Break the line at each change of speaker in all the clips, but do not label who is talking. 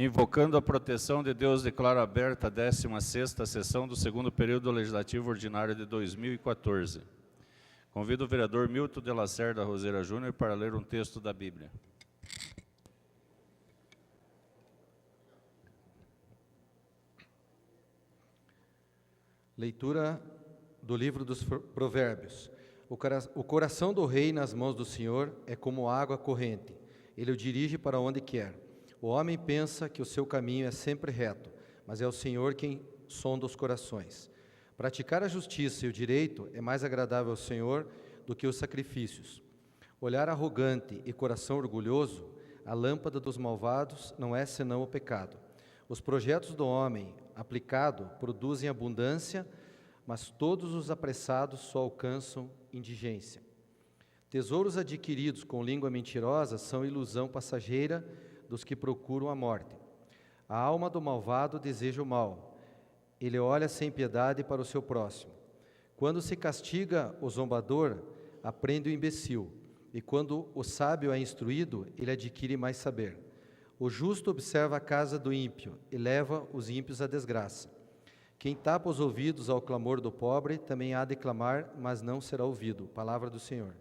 Invocando a proteção de Deus, declaro aberta a 16ª sessão do segundo período legislativo ordinário de 2014. Convido o vereador Milton de Lacerda Roseira Júnior para ler um texto da Bíblia.
Leitura do livro dos Provérbios. O coração do rei nas mãos do Senhor é como água corrente. Ele o dirige para onde quer. O homem pensa que o seu caminho é sempre reto, mas é o Senhor quem sonda os corações. Praticar a justiça e o direito é mais agradável ao Senhor do que os sacrifícios. Olhar arrogante e coração orgulhoso, a lâmpada dos malvados não é senão o pecado. Os projetos do homem aplicado produzem abundância, mas todos os apressados só alcançam indigência. Tesouros adquiridos com língua mentirosa são ilusão passageira dos que procuram a morte. A alma do malvado deseja o mal. Ele olha sem piedade para o seu próximo. Quando se castiga o zombador, aprende o imbecil, e quando o sábio é instruído, ele adquire mais saber. O justo observa a casa do ímpio e leva os ímpios à desgraça. Quem tapa os ouvidos ao clamor do pobre também há de clamar, mas não será ouvido. Palavra do Senhor.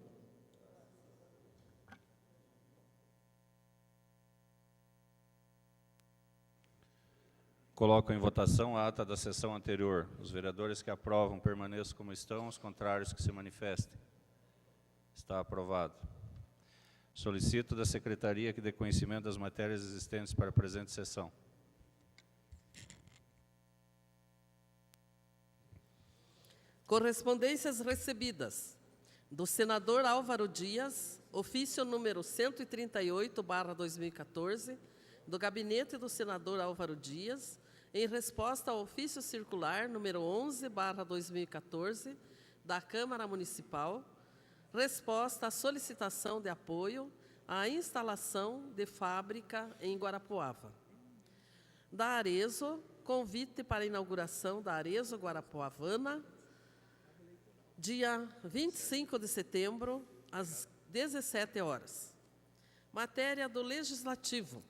Coloco em votação a ata da sessão anterior. Os vereadores que aprovam permaneçam como estão, os contrários que se manifestem. Está aprovado. Solicito da Secretaria que dê conhecimento das matérias existentes para a presente sessão.
Correspondências recebidas do senador Álvaro Dias, ofício número 138/2014, do gabinete do senador Álvaro Dias, em resposta ao ofício circular número 11/2014, da Câmara Municipal, resposta à solicitação de apoio à instalação de fábrica em Guarapuava. Da Arezzo, convite para a inauguração da Arezzo Guarapuavana, dia 25 de setembro, às 17 horas. Matéria do Legislativo.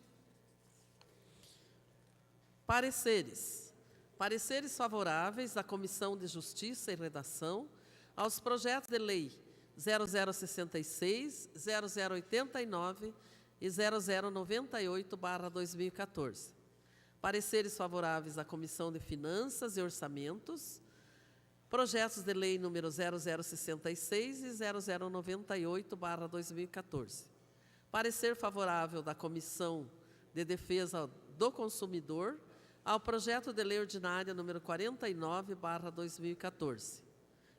Pareceres. Pareceres favoráveis da Comissão de Justiça e Redação aos projetos de lei 0066, 0089 e 0098/2014. Pareceres favoráveis da Comissão de Finanças e Orçamentos, projetos de lei número 0066 e 0098/2014. Parecer favorável da Comissão de Defesa do Consumidor ao projeto de lei ordinária número 49/2014.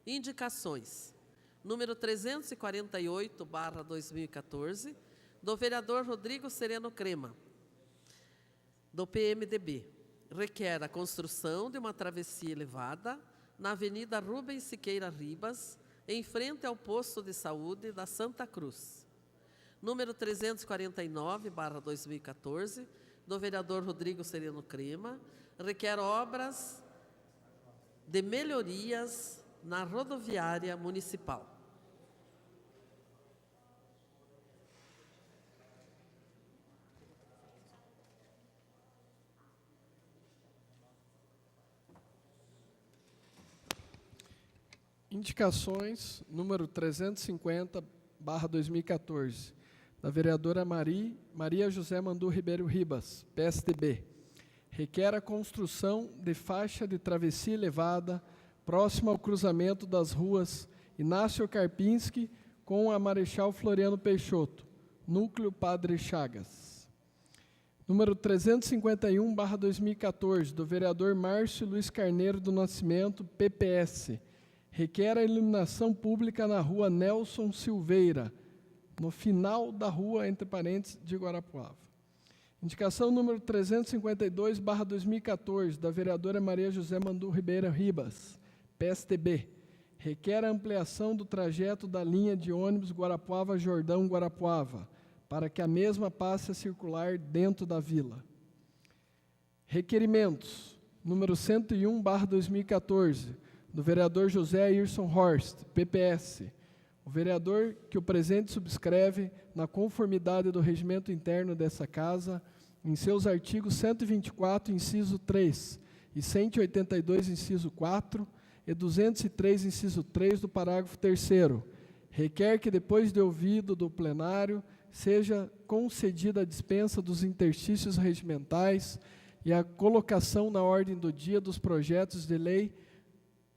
Indicações. Número 348/2014, do vereador Rodrigo Sereno Crema, do PMDB. Requer a construção de uma travessia elevada na Avenida Rubens Siqueira Ribas, em frente ao posto de saúde da Santa Cruz. Número 349/2014, do vereador Rodrigo Sereno Crema, requer obras de melhorias na rodoviária municipal.
Indicações, número 350/2014, da vereadora Maria José Mandu Ribeiro Ribas, PSDB. Requer a construção de faixa de travessia elevada próxima ao cruzamento das ruas Inácio Karpinski com a Marechal Floriano Peixoto, Núcleo Padre Chagas. Número 351/2014, do vereador Márcio Luiz Carneiro do Nascimento, PPS. Requer a iluminação pública na rua Nelson Silveira, no final da rua, entre parênteses, de Guarapuava. Indicação número 352/2014, da vereadora Maria José Mandu Ribeiro Ribas, PSDB. Requer a ampliação do trajeto da linha de ônibus Guarapuava-Jordão-Guarapuava, para que a mesma passe a circular dentro da vila. Requerimentos. Número 101/2014, do vereador José Ayrson Horst, PPS. O vereador que o presente subscreve, na conformidade do regimento interno dessa Casa, em seus artigos 124, inciso 3, e 182, inciso 4, e 203, inciso 3 do parágrafo 3º, requer que, depois de ouvido do plenário, seja concedida a dispensa dos interstícios regimentais e a colocação na ordem do dia dos projetos de lei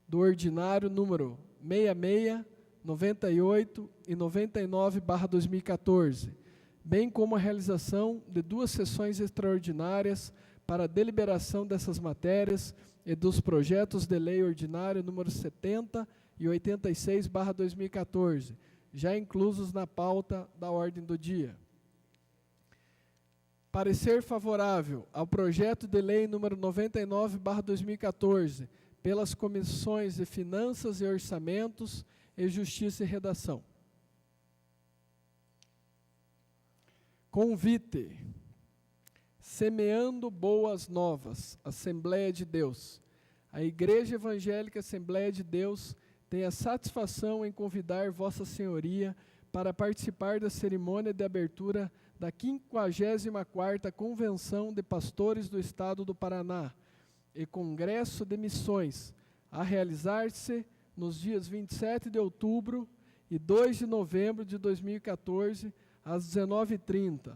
do ordinário número 66, 98 e 99/2014, bem como a realização de 2 sessões extraordinárias para a deliberação dessas matérias e dos projetos de lei ordinário número 70 e 86/2014, já inclusos na pauta da ordem do dia. Parecer favorável ao projeto de lei número 99/2014, pelas comissões de Finanças e Orçamentos e Justiça e Redação. Convite. Semeando Boas Novas, Assembleia de Deus. A Igreja Evangélica Assembleia de Deus tem a satisfação em convidar Vossa Senhoria para participar da cerimônia de abertura da 54ª Convenção de Pastores do Estado do Paraná e Congresso de Missões, a realizar-se nos dias 27 de outubro e 2 de novembro de 2014, às 19h30,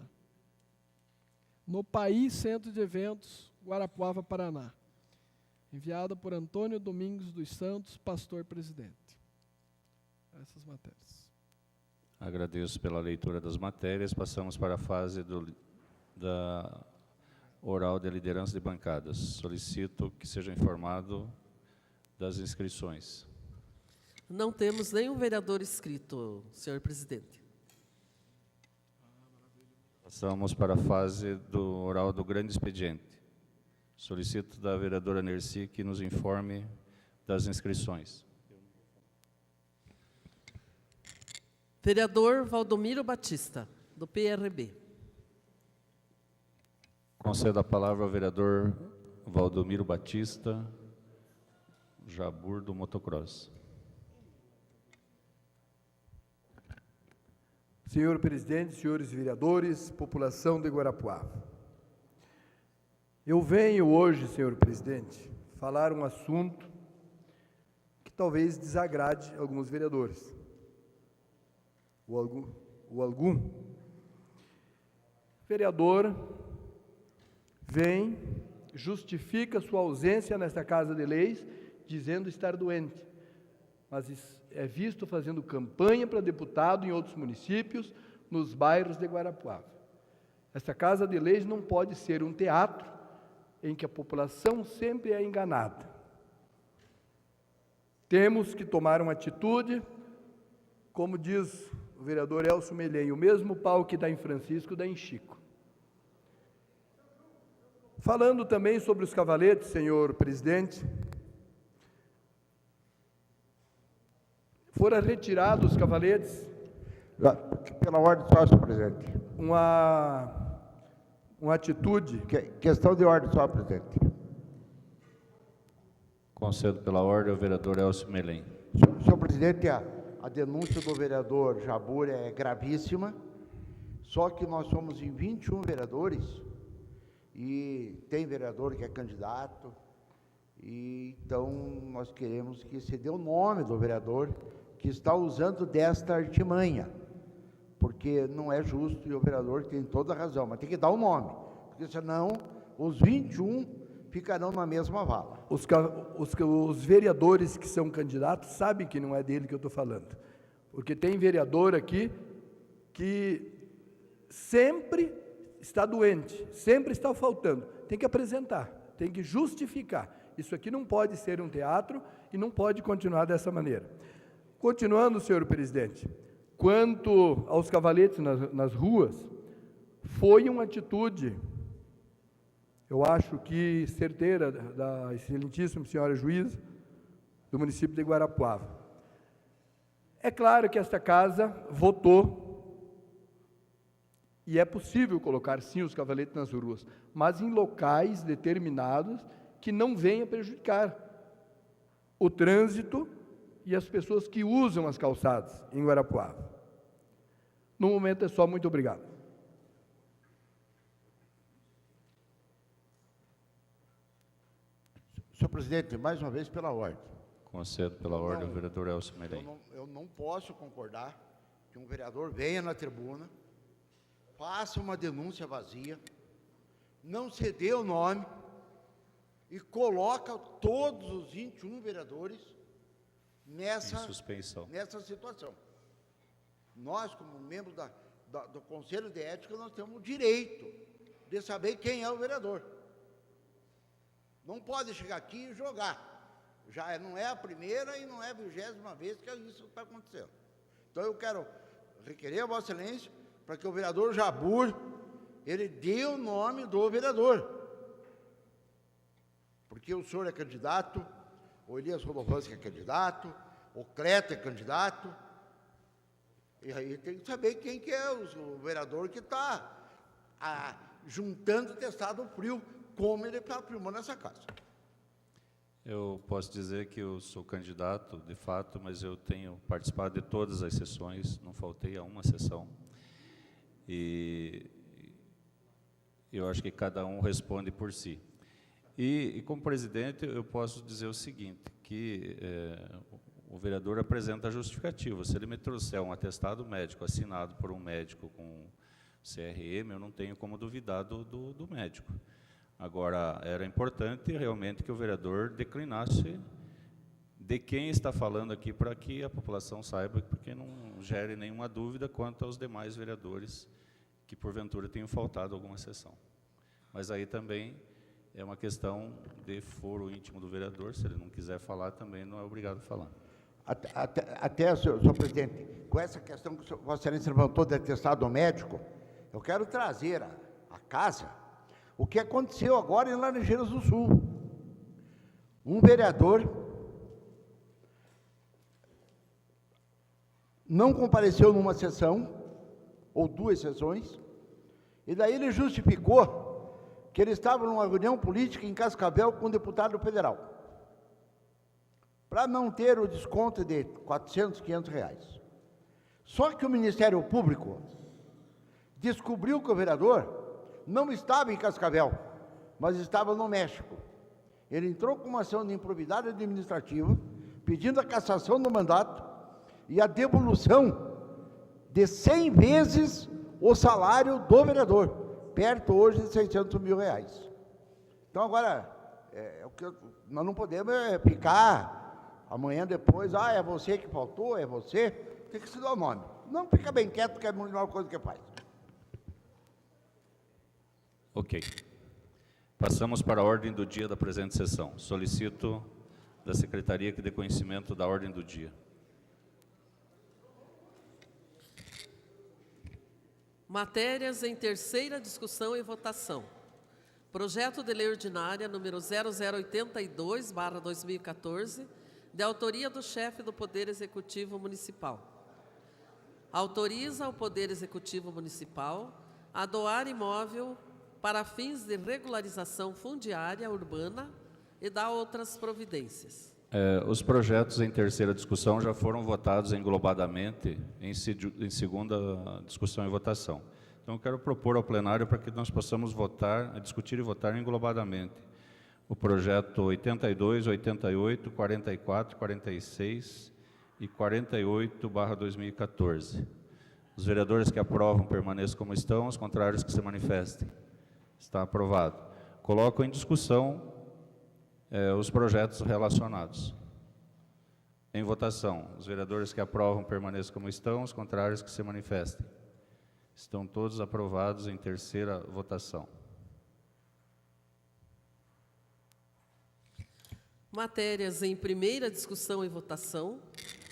no PAI Centro de Eventos, Guarapuava, Paraná. Enviada por Antônio Domingos dos Santos, pastor presidente. Essas matérias.
Agradeço pela leitura das matérias. Passamos para a fase da oral de liderança de bancadas. Solicito que seja informado das inscrições.
Não temos nenhum vereador inscrito, senhor presidente.
Passamos para a fase do oral do grande expediente. Solicito da vereadora Nerci que nos informe das inscrições.
Vereador Valdomiro Batista, do PRB.
Concedo a palavra ao vereador Valdomiro Batista, Jabur do Motocross.
Senhor presidente, senhores vereadores, população de Guarapuava. Eu venho hoje, senhor presidente, falar um assunto que talvez desagrade alguns vereadores. Ou algum. Vereador vem, justifica sua ausência nesta Casa de Leis, dizendo estar doente. Mas é visto fazendo campanha para deputado em outros municípios, nos bairros de Guarapuava. Esta Casa de Leis não pode ser um teatro em que a população sempre é enganada. Temos que tomar uma atitude, como diz o vereador Elcio Melhem, o mesmo pau que dá em Francisco, dá em Chico. Falando também sobre os cavaletes, senhor presidente, foram retirados os cavaletes.
Pela ordem só, senhor presidente.
Uma atitude.
Questão de ordem só, presidente.
Concedo pela ordem ao vereador Elcio Melhem.
Senhor presidente, a denúncia do vereador Jabur é gravíssima, só que nós somos em 21 vereadores, e tem vereador que é candidato, e então nós queremos que se dê o nome do vereador que está usando desta artimanha, porque não é justo, e o vereador tem toda a razão, mas tem que dar o nome, porque senão os 21 ficarão na mesma vala.
Os vereadores que são candidatos sabem que não é dele que eu estou falando, porque tem vereador aqui que sempre está doente, sempre está faltando, tem que apresentar, tem que justificar. Isso aqui não pode ser um teatro e não pode continuar dessa maneira. Continuando, senhor presidente, quanto aos cavaletes nas ruas, foi uma atitude, eu acho que certeira, da excelentíssima senhora juíza do município de Guarapuava. É claro que esta casa votou, e é possível colocar sim os cavaletes nas ruas, mas em locais determinados que não venha prejudicar o trânsito e as pessoas que usam as calçadas em Guarapuava. No momento é só, muito obrigado.
Senhor presidente, mais uma vez pela ordem.
Concedo pela ordem o vereador Elcio Melém.
Eu não posso concordar que um vereador venha na tribuna, faça uma denúncia vazia, não se dê o nome e coloca todos os 21 vereadores nessa situação. Nós, como membros do Conselho de Ética, nós temos o direito de saber quem é o vereador. Não pode chegar aqui e jogar. Já não é a primeira e não é a 20ª vez que isso está acontecendo. Então eu quero requerer a Vossa Excelência para que o vereador Jabur, ele dê o nome do vereador. Porque o senhor é candidato, o Elias Rodolfo é candidato, o Cleto é candidato, e aí tem que saber quem que é o vereador que está juntando testado frio, como ele afirmou nessa casa.
Eu posso dizer que eu sou candidato, de fato, mas eu tenho participado de todas as sessões, não faltei a uma sessão. E eu acho que cada um responde por si. E como presidente, eu posso dizer o seguinte, que o vereador apresenta a justificativa. Se ele me trouxer um atestado médico assinado por um médico com CRM, eu não tenho como duvidar do médico. Agora, era importante realmente que o vereador declinasse de quem está falando aqui, para que a população saiba, porque não gere nenhuma dúvida quanto aos demais vereadores que, porventura, tenham faltado alguma sessão. Mas aí também é uma questão de foro íntimo do vereador, se ele não quiser falar, também não é obrigado a falar.
Até senhor presidente, com essa questão que Vossa Excelência levantou de atestado médico, eu quero trazer à casa o que aconteceu agora em Laranjeiras do Sul. Um vereador não compareceu numa sessão, ou 2 sessões, e daí ele justificou que ele estava numa reunião política em Cascavel com um deputado federal, para não ter o desconto de 400, 500 reais. Só que o Ministério Público descobriu que o vereador não estava em Cascavel, mas estava no México. Ele entrou com uma ação de improbidade administrativa, pedindo a cassação do mandato e a devolução de 100 vezes o salário do vereador, perto hoje de 600 mil reais. Então agora, nós não podemos ficar amanhã depois, é você que faltou, é você, tem que se dar o nome. Não fica bem quieto, que é a melhor coisa que faz.
Ok. Passamos para a ordem do dia da presente sessão. Solicito da Secretaria que dê conhecimento da ordem do dia.
Matérias em terceira discussão e votação. Projeto de Lei Ordinária número 0082/2014, de autoria do chefe do Poder Executivo Municipal. Autoriza o Poder Executivo Municipal a doar imóvel para fins de regularização fundiária urbana e dá outras providências.
Os projetos em terceira discussão já foram votados englobadamente em segunda discussão e votação. Então, eu quero propor ao plenário para que nós possamos discutir e votar englobadamente o projeto 82, 88, 44, 46 e 48/2014. Os vereadores que aprovam permaneçam como estão, os contrários que se manifestem. Está aprovado. Coloco em discussão os projetos relacionados. Em votação, os vereadores que aprovam permaneçam como estão, os contrários que se manifestem. Estão todos aprovados em terceira votação.
Matérias em primeira discussão e votação.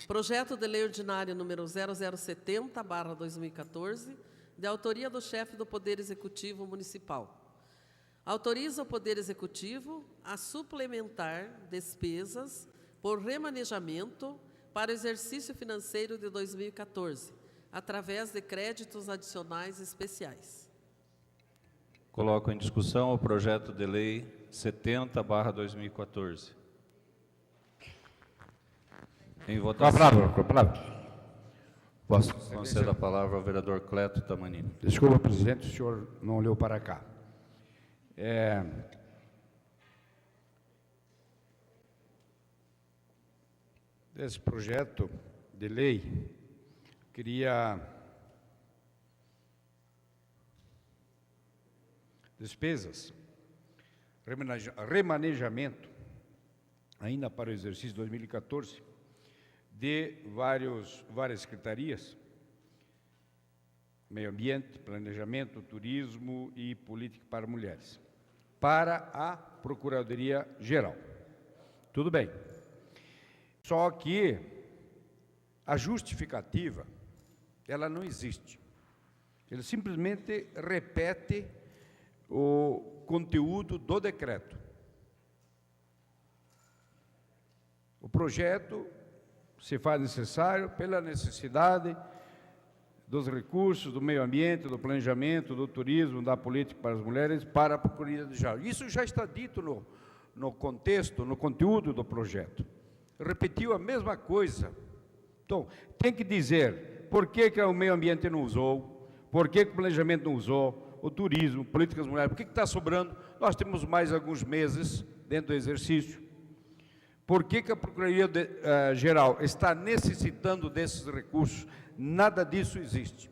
Projeto de Lei Ordinária número 0070/2014, de autoria do chefe do Poder Executivo Municipal. Autoriza o Poder Executivo a suplementar despesas por remanejamento para o exercício financeiro de 2014, através de créditos adicionais especiais.
Coloco em discussão o projeto de lei 70/2014. Em votação.
Com a palavra. Posso
conceder a palavra ao vereador Cleto Tamanini.
Desculpa, presidente, o senhor não olhou para cá. desse projeto de lei, queria despesas, remanejamento, ainda para o exercício 2014, de várias secretarias, Meio Ambiente, Planejamento, Turismo e Política para Mulheres, para a Procuradoria-Geral. Tudo bem. Só que a justificativa, ela não existe. Ele simplesmente repete o conteúdo do decreto. O projeto se faz necessário pela necessidade dos recursos, do meio ambiente, do planejamento, do turismo, da política para as mulheres, para a Procuradoria-Geral. Isso já está dito no contexto, no conteúdo do projeto. Repetiu a mesma coisa. Então, tem que dizer por que o meio ambiente não usou, por que o planejamento não usou, o turismo, políticas mulheres, por que está sobrando? Nós temos mais alguns meses dentro do exercício. Por que a Procuradoria-Geral está necessitando desses recursos? Nada disso existe.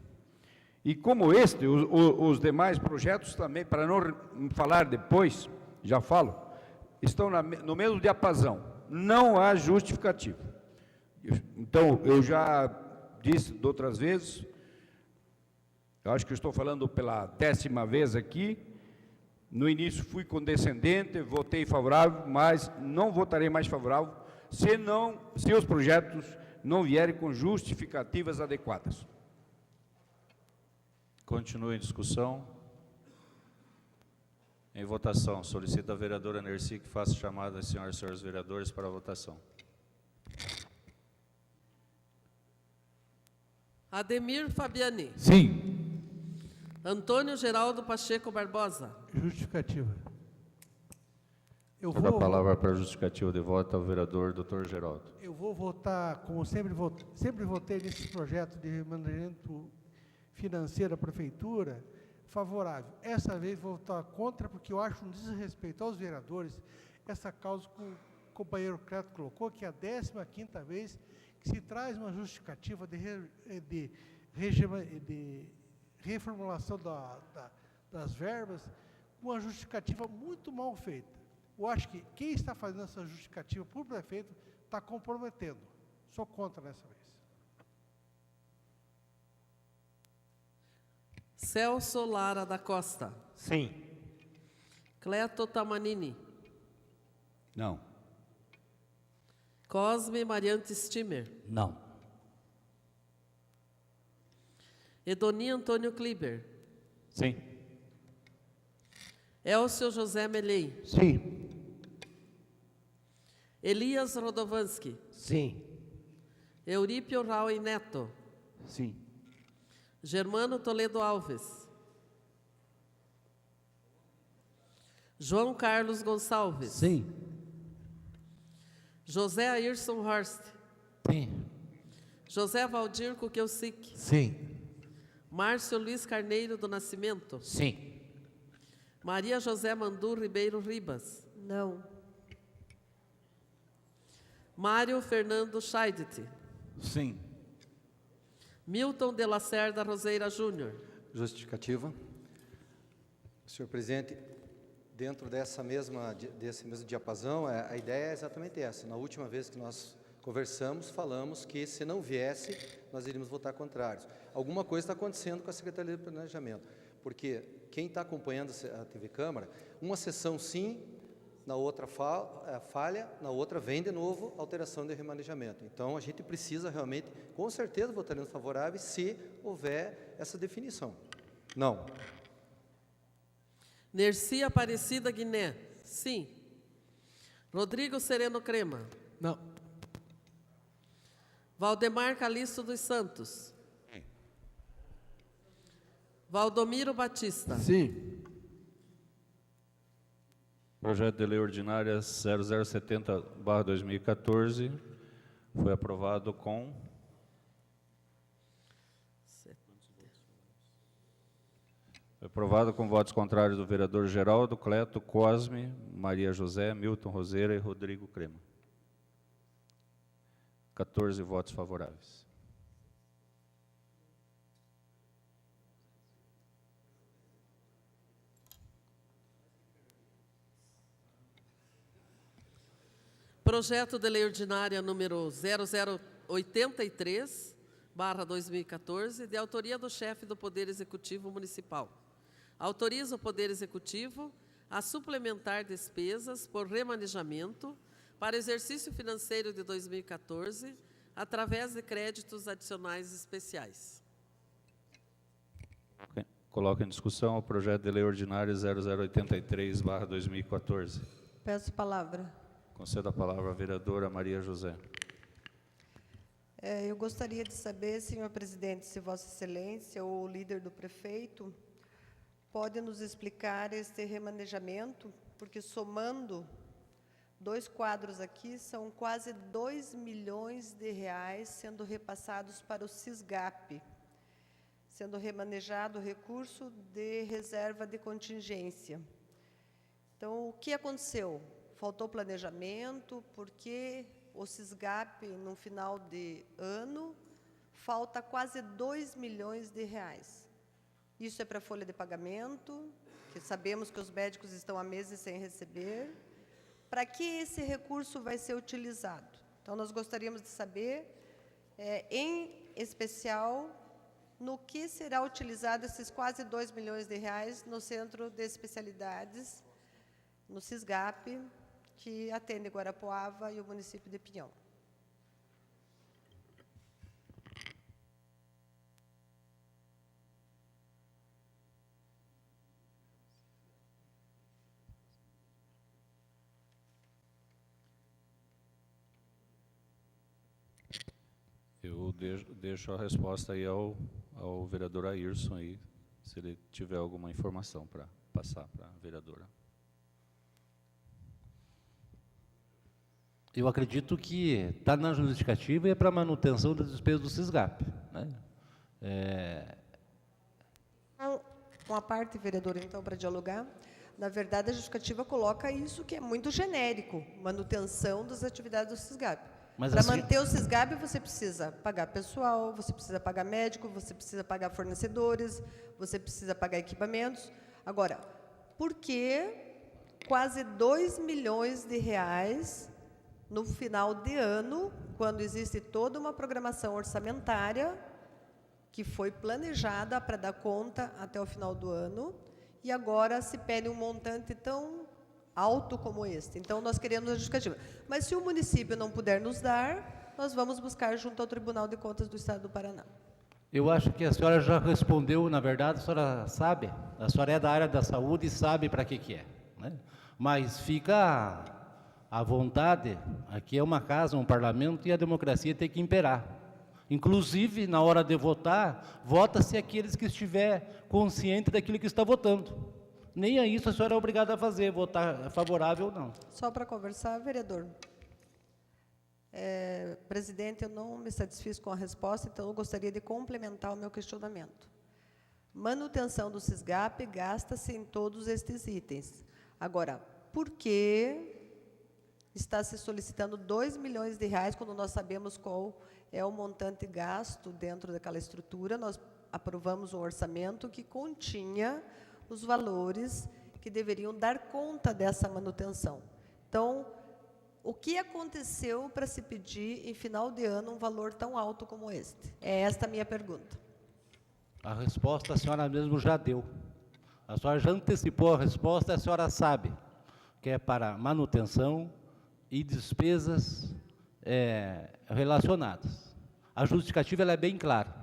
E como os demais projetos também, para não falar depois, já falo, estão no mesmo diapasão. Não há justificativa. Então, eu já disse de outras vezes, eu acho que eu estou falando pela 10ª vez aqui, no início fui condescendente, votei favorável, mas não votarei mais favorável se os projetos não vierem com justificativas adequadas.
Continua em discussão. Em votação, solicito a vereadora Nercy que faça chamada às senhoras e senhores vereadores para a votação.
Ademir Fabiani.
Sim.
Antônio Geraldo Pacheco Barbosa.
Justificativa.
Vou dar a palavra para a justificativa de voto ao vereador Dr. Geraldo.
Eu vou votar, como sempre votei nesse projeto de remanejamento financeiro à prefeitura, favorável. Essa vez vou votar contra, porque eu acho um desrespeito aos vereadores essa causa que o companheiro Cleto colocou, que é a 15ª vez que se traz uma justificativa de reformulação das verbas, uma justificativa muito mal feita. Eu acho que quem está fazendo essa justificativa para o prefeito está comprometendo. Sou contra nessa vez.
Celso Lara da Costa.
Sim.
Cleto Tamanini.
Não.
Cosme Mariante Stimmer.
Não.
Edoni Antônio Kliber.
Sim.
Elcio José Melei.
Sim.
Elias Rodovanski.
Sim.
Eurípio Raui Neto.
Sim.
Germano Toledo Alves. João Carlos Gonçalves.
Sim.
José Ayrson Horst.
Sim.
José Valdir Kukelsic.
Sim.
Márcio Luiz Carneiro do Nascimento.
Sim.
Maria José Mandu Ribeiro Ribas.
Não.
Mário Fernando Scheidt.
Sim.
Milton de Lacerda Roseira Júnior.
Justificativa. Senhor presidente, dentro desse mesmo diapasão, a ideia é exatamente essa. Na última vez que nós conversamos, falamos que se não viesse, nós iríamos votar contrários. Alguma coisa está acontecendo com a Secretaria de Planejamento, porque quem está acompanhando a TV Câmara, uma sessão sim, na outra falha, na outra vem de novo alteração de remanejamento. Então, a gente precisa realmente, com certeza, votaremos favoráveis se houver essa definição. Não.
Nercy Aparecida Guiné. Sim. Rodrigo Sereno Crema.
Não.
Valdemar Calixto dos Santos. Valdomiro Batista.
Sim.
Projeto de Lei Ordinária 0070/2014 foi aprovado com... Foi aprovado com votos contrários do vereador Geraldo, Cleto, Cosme, Maria José, Milton Roseira e Rodrigo Crema. 14 votos favoráveis.
Projeto de Lei Ordinária número 0083/2014, de autoria do chefe do Poder Executivo Municipal. Autoriza o Poder Executivo a suplementar despesas por remanejamento para exercício financeiro de 2014, através de créditos adicionais especiais.
Coloco em discussão o projeto de lei ordinária 0083/2014.
Peço palavra.
Concedo a palavra à vereadora Maria José.
Eu gostaria de saber, senhor presidente, se Vossa Excelência ou o líder do prefeito pode nos explicar este remanejamento, porque somando 2 quadros aqui, são quase 2 milhões de reais sendo repassados para o SISGAP, sendo remanejado o recurso de reserva de contingência. Então, o que aconteceu? Faltou planejamento, porque o SISGAP, no final de ano, falta quase 2 milhões de reais. Isso é para folha de pagamento, que sabemos que os médicos estão há meses sem receber. Para que esse recurso vai ser utilizado? Então, nós gostaríamos de saber, em especial, no que será utilizado esses quase 2 milhões de reais no Centro de Especialidades, no SISGAP, que atende Guarapuava e o município de Pinhão.
Eu deixo a resposta aí ao vereador Ayrson, aí, se ele tiver alguma informação para passar para a vereadora.
Eu acredito que está na justificativa e é para manutenção das despesas do SISGAP, né?
Uma parte, vereador, então, para dialogar. Na verdade, a justificativa coloca isso, que é muito genérico, manutenção das atividades do SISGAP. Para
assim,
manter o SISGAP, você precisa pagar pessoal, você precisa pagar médico, você precisa pagar fornecedores, você precisa pagar equipamentos. Agora, por que quase 2 milhões de reais no final de ano, quando existe toda uma programação orçamentária que foi planejada para dar conta até o final do ano, e agora se pede um montante tão alto como este? Então, nós queremos a justificativa. Mas, se o município não puder nos dar, nós vamos buscar junto ao Tribunal de Contas do Estado do Paraná.
eu acho que a senhora já respondeu, na verdade, a senhora sabe, a senhora é da área da saúde e sabe para que é, né? Mas fica à vontade, aqui é uma casa, um parlamento, e a democracia tem que imperar. Inclusive, na hora de votar, vota-se aqueles que estiver consciente daquilo que está votando. Nem a isso a senhora é obrigada a fazer, votar favorável ou não.
Só para conversar, vereador. Presidente, eu não me satisfiz com a resposta, então eu gostaria de complementar o meu questionamento. Manutenção do SISGAP gasta-se em todos estes itens. Agora, por que está se solicitando 2 milhões de reais, quando nós sabemos qual é o montante gasto dentro daquela estrutura? Nós aprovamos um orçamento que continha os valores que deveriam dar conta dessa manutenção. Então, o que aconteceu para se pedir, em final de ano, um valor tão alto como este? É esta a minha pergunta.
A resposta a senhora mesmo já deu. A senhora já antecipou a resposta, a senhora sabe que é para manutenção e despesas relacionadas. A justificativa ela é bem clara.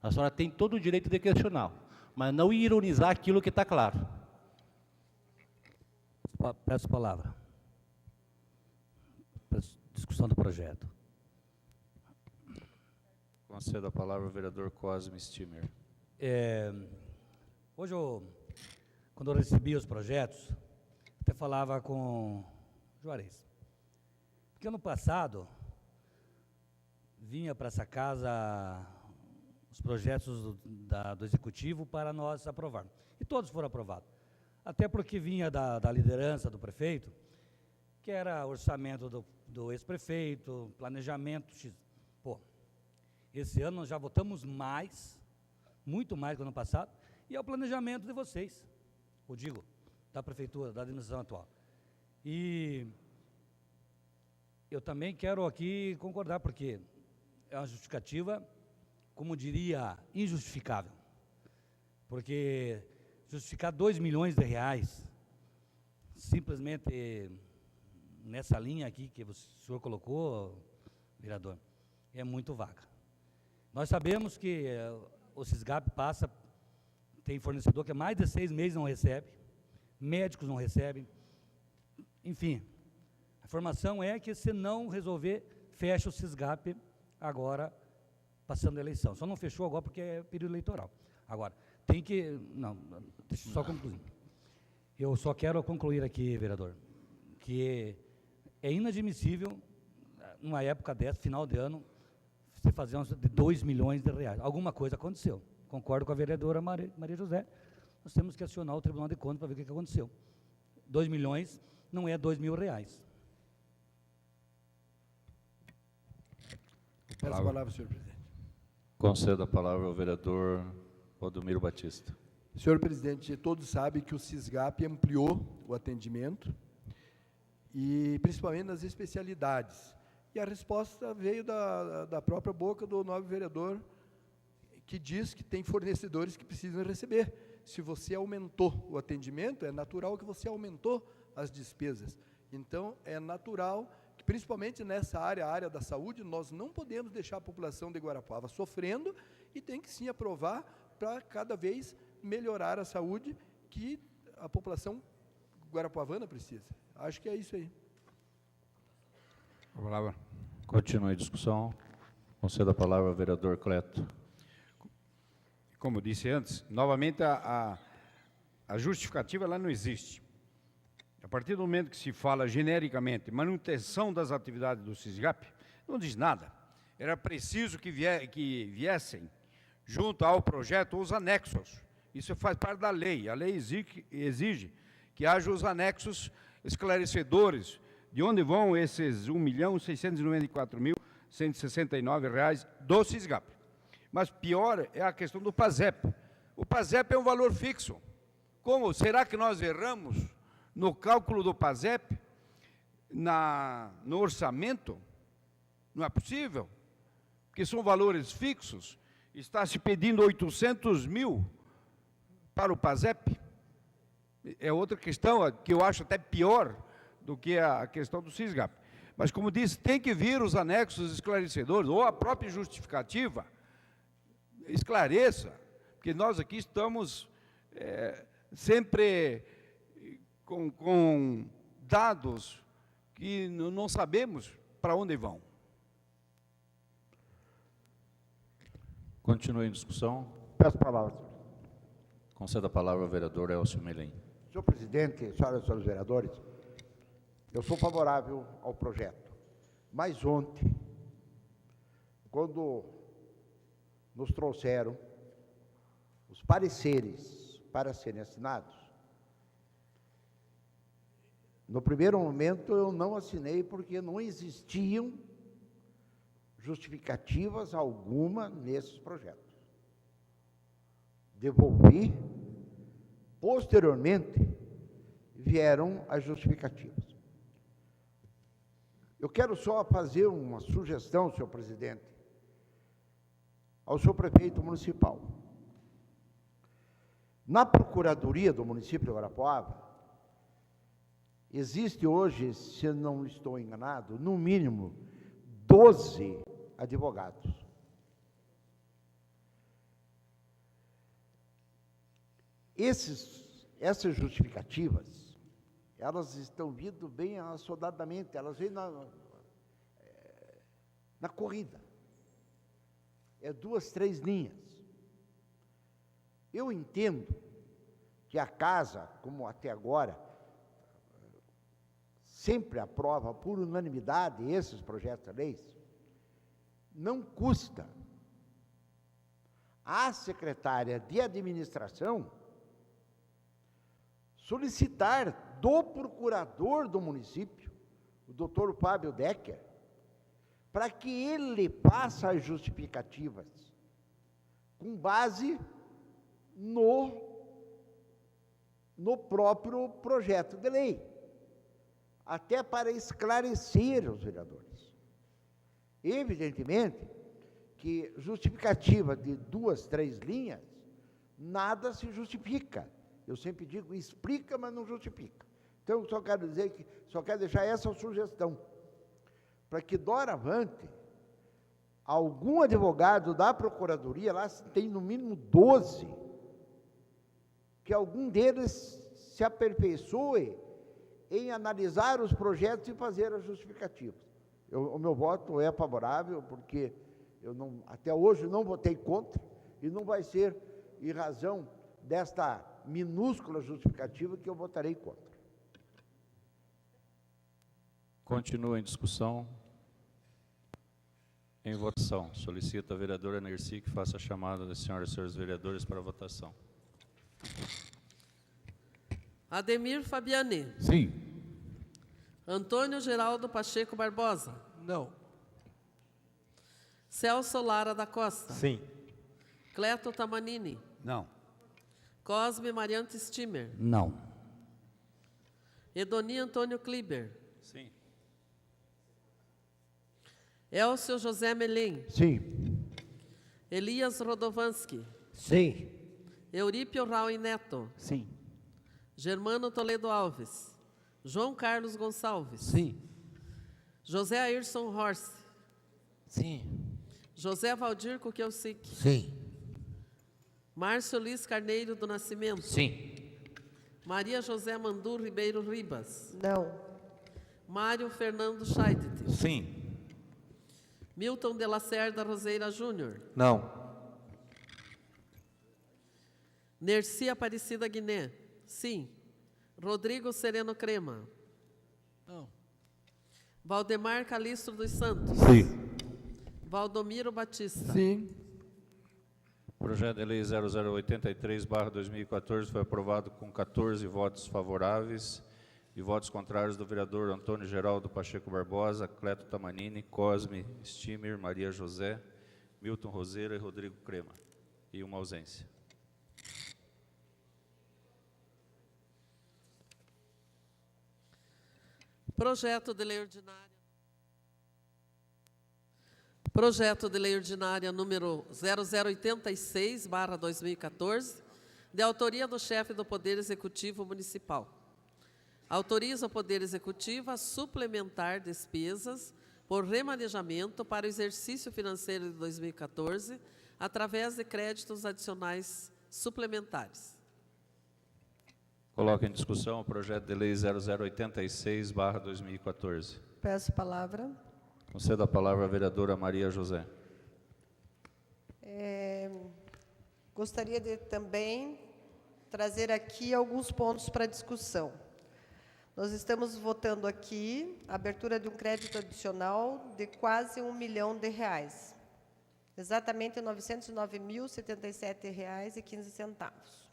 A senhora tem todo o direito de questionar, mas não ironizar aquilo que está claro.
Peço palavra. Peço discussão do projeto.
Concedo a palavra ao vereador Cosme Stimer.
Hoje, quando eu recebi os projetos, até falava com Juarez. Porque ano passado, vinha para essa casa os projetos do Executivo para nós aprovarmos. E todos foram aprovados. Até porque vinha da liderança do prefeito, que era orçamento do ex-prefeito, planejamento. Pô, esse ano nós já votamos mais, muito mais que o ano passado, e é o planejamento de vocês, eu digo, da prefeitura, da administração atual. E eu também quero aqui concordar, porque é uma justificativa, como diria, injustificável. Porque justificar 2 milhões de reais, simplesmente nessa linha aqui que o senhor colocou, vereador, é muito vaga. Nós sabemos que o SISGAP tem fornecedor que há mais de 6 meses não recebe, médicos não recebem, enfim. A informação é que se não resolver, fecha o SISGAP agora, passando a eleição. Só não fechou agora porque é período eleitoral. Agora, tem que... Não, deixa eu só concluir. Eu só quero concluir aqui, vereador, que é inadmissível, numa época dessa, final de ano, você fazer de 2 milhões de reais. Alguma coisa aconteceu. Concordo com a vereadora Maria José. Nós temos que acionar o Tribunal de Contas para ver o que aconteceu. 2 milhões não é 2 mil reais.
Peço a palavra, senhor presidente.
Conceda a palavra ao vereador Odomiro Batista.
Senhor presidente, todos sabem que o SISGAP ampliou o atendimento, e principalmente nas especialidades. E a resposta veio da própria boca do nobre vereador, que diz que tem fornecedores que precisam receber. Se você aumentou o atendimento, é natural que você aumentou as despesas. Então, é natural que, principalmente nessa área, a área da saúde, nós não podemos deixar a população de Guarapuava sofrendo, e tem que sim aprovar para cada vez melhorar a saúde que a população guarapuavana precisa. Acho que é isso aí.
A palavra.
Continue a discussão. Conceda a palavra ao vereador Cleto.
Como disse antes, novamente a justificativa ela não existe. A partir do momento que se fala genericamente manutenção das atividades do SISGAP, não diz nada. Era preciso que viessem junto ao projeto os anexos. Isso faz parte da lei. A lei exige que haja os anexos esclarecedores de onde vão esses R$ 1.694.169 do SISGAP. Mas pior é a questão do PASEP. O PASEP é um valor fixo. Como? Será que nós erramos no cálculo do PASEP, no orçamento? Não é possível, porque são valores fixos. Está se pedindo 800 mil para o PASEP. É outra questão que eu acho até pior do que a questão do SISGAP. Mas, como disse, tem que vir os anexos esclarecedores, ou a própria justificativa esclareça, porque nós aqui estamos sempre com dados que não sabemos para onde vão.
Continue em discussão.
Peço a palavra, senhor.
Conceda a palavra ao vereador Elcio Melim.
Senhor presidente, senhoras e senhores vereadores, eu sou favorável ao projeto. Mas ontem, quando nos trouxeram os pareceres para serem assinados, no primeiro momento eu não assinei porque não existiam justificativas alguma nesses projetos. Devolvi, posteriormente vieram as justificativas. Eu quero só fazer uma sugestão, senhor presidente, ao senhor prefeito municipal. Na Procuradoria do município de Guarapuava, existe hoje, se não estou enganado, no mínimo 12 advogados. Essas justificativas, elas estão vindo bem assodadamente, elas vêm na corrida. É 2, 3 linhas. Eu entendo que a casa, como até agora, sempre aprova por unanimidade esses projetos de leis, não custa à secretária de administração solicitar do procurador do município o doutor Fábio Decker, para que ele faça as justificativas com base no próprio projeto de lei, até para esclarecer os vereadores. Evidentemente que justificativa de 2, 3 linhas, nada se justifica. Eu sempre digo, explica, mas não justifica. Então, eu só quero dizer que, só quero deixar essa sugestão, para que, doravante, algum advogado da Procuradoria, lá tem no mínimo 12, que algum deles se aperfeiçoe em analisar os projetos e fazer as justificativas. O meu voto é favorável, porque eu não, até hoje não votei contra, e não vai ser em razão desta minúscula justificativa que eu votarei contra.
Continua em discussão. Em votação. Solicito a vereadora Nercy que faça a chamada das senhoras e senhores vereadores para a votação.
Ademir Fabiani.
Sim.
Antônio Geraldo Pacheco Barbosa.
Não.
Celso Lara da Costa.
Sim.
Cleto Tamanini.
Não.
Cosme Mariante Stimer.
Não.
Edoni Antônio Kliber.
Sim.
Elcio José Melém.
Sim.
Elias Rodovanski.
Sim.
Eurípio Raul Neto.
Sim.
Germano Toledo Alves. João Carlos Gonçalves.
Sim.
José Ayrson Horst.
Sim.
José Valdir Kukielsic.
Sim.
Márcio Liz Carneiro do Nascimento.
Sim.
Maria José Mandu Ribeiro Ribas.
Não.
Mário Fernando Scheidt.
Sim.
Milton de Lacerda Roseira Júnior.
Não.
Nercy Aparecida Guiné. Sim. Rodrigo Sereno Crema.
Não.
Valdemar Calixto dos Santos.
Sim.
Valdomiro Batista.
Sim.
O projeto de lei 0083/2014 foi aprovado com 14 votos favoráveis e votos contrários do vereador Antônio Geraldo Pacheco Barbosa, Cleto Tamanini, Cosme Stimer, Maria José, Milton Roseira e Rodrigo Crema. E uma ausência.
Projeto de lei ordinária. Projeto de lei ordinária número 0086/2014, de autoria do chefe do Poder Executivo Municipal. Autoriza o Poder Executivo a suplementar despesas por remanejamento para o exercício financeiro de 2014, através de créditos adicionais suplementares.
Coloco em discussão o projeto de lei 0086/2014.
Peço palavra.
Concedo a palavra à vereadora Maria José.
Gostaria de também trazer aqui alguns pontos para discussão. Nós estamos votando aqui a abertura de um crédito adicional de quase R$ 1 milhão. Exatamente R$ 909.077,15.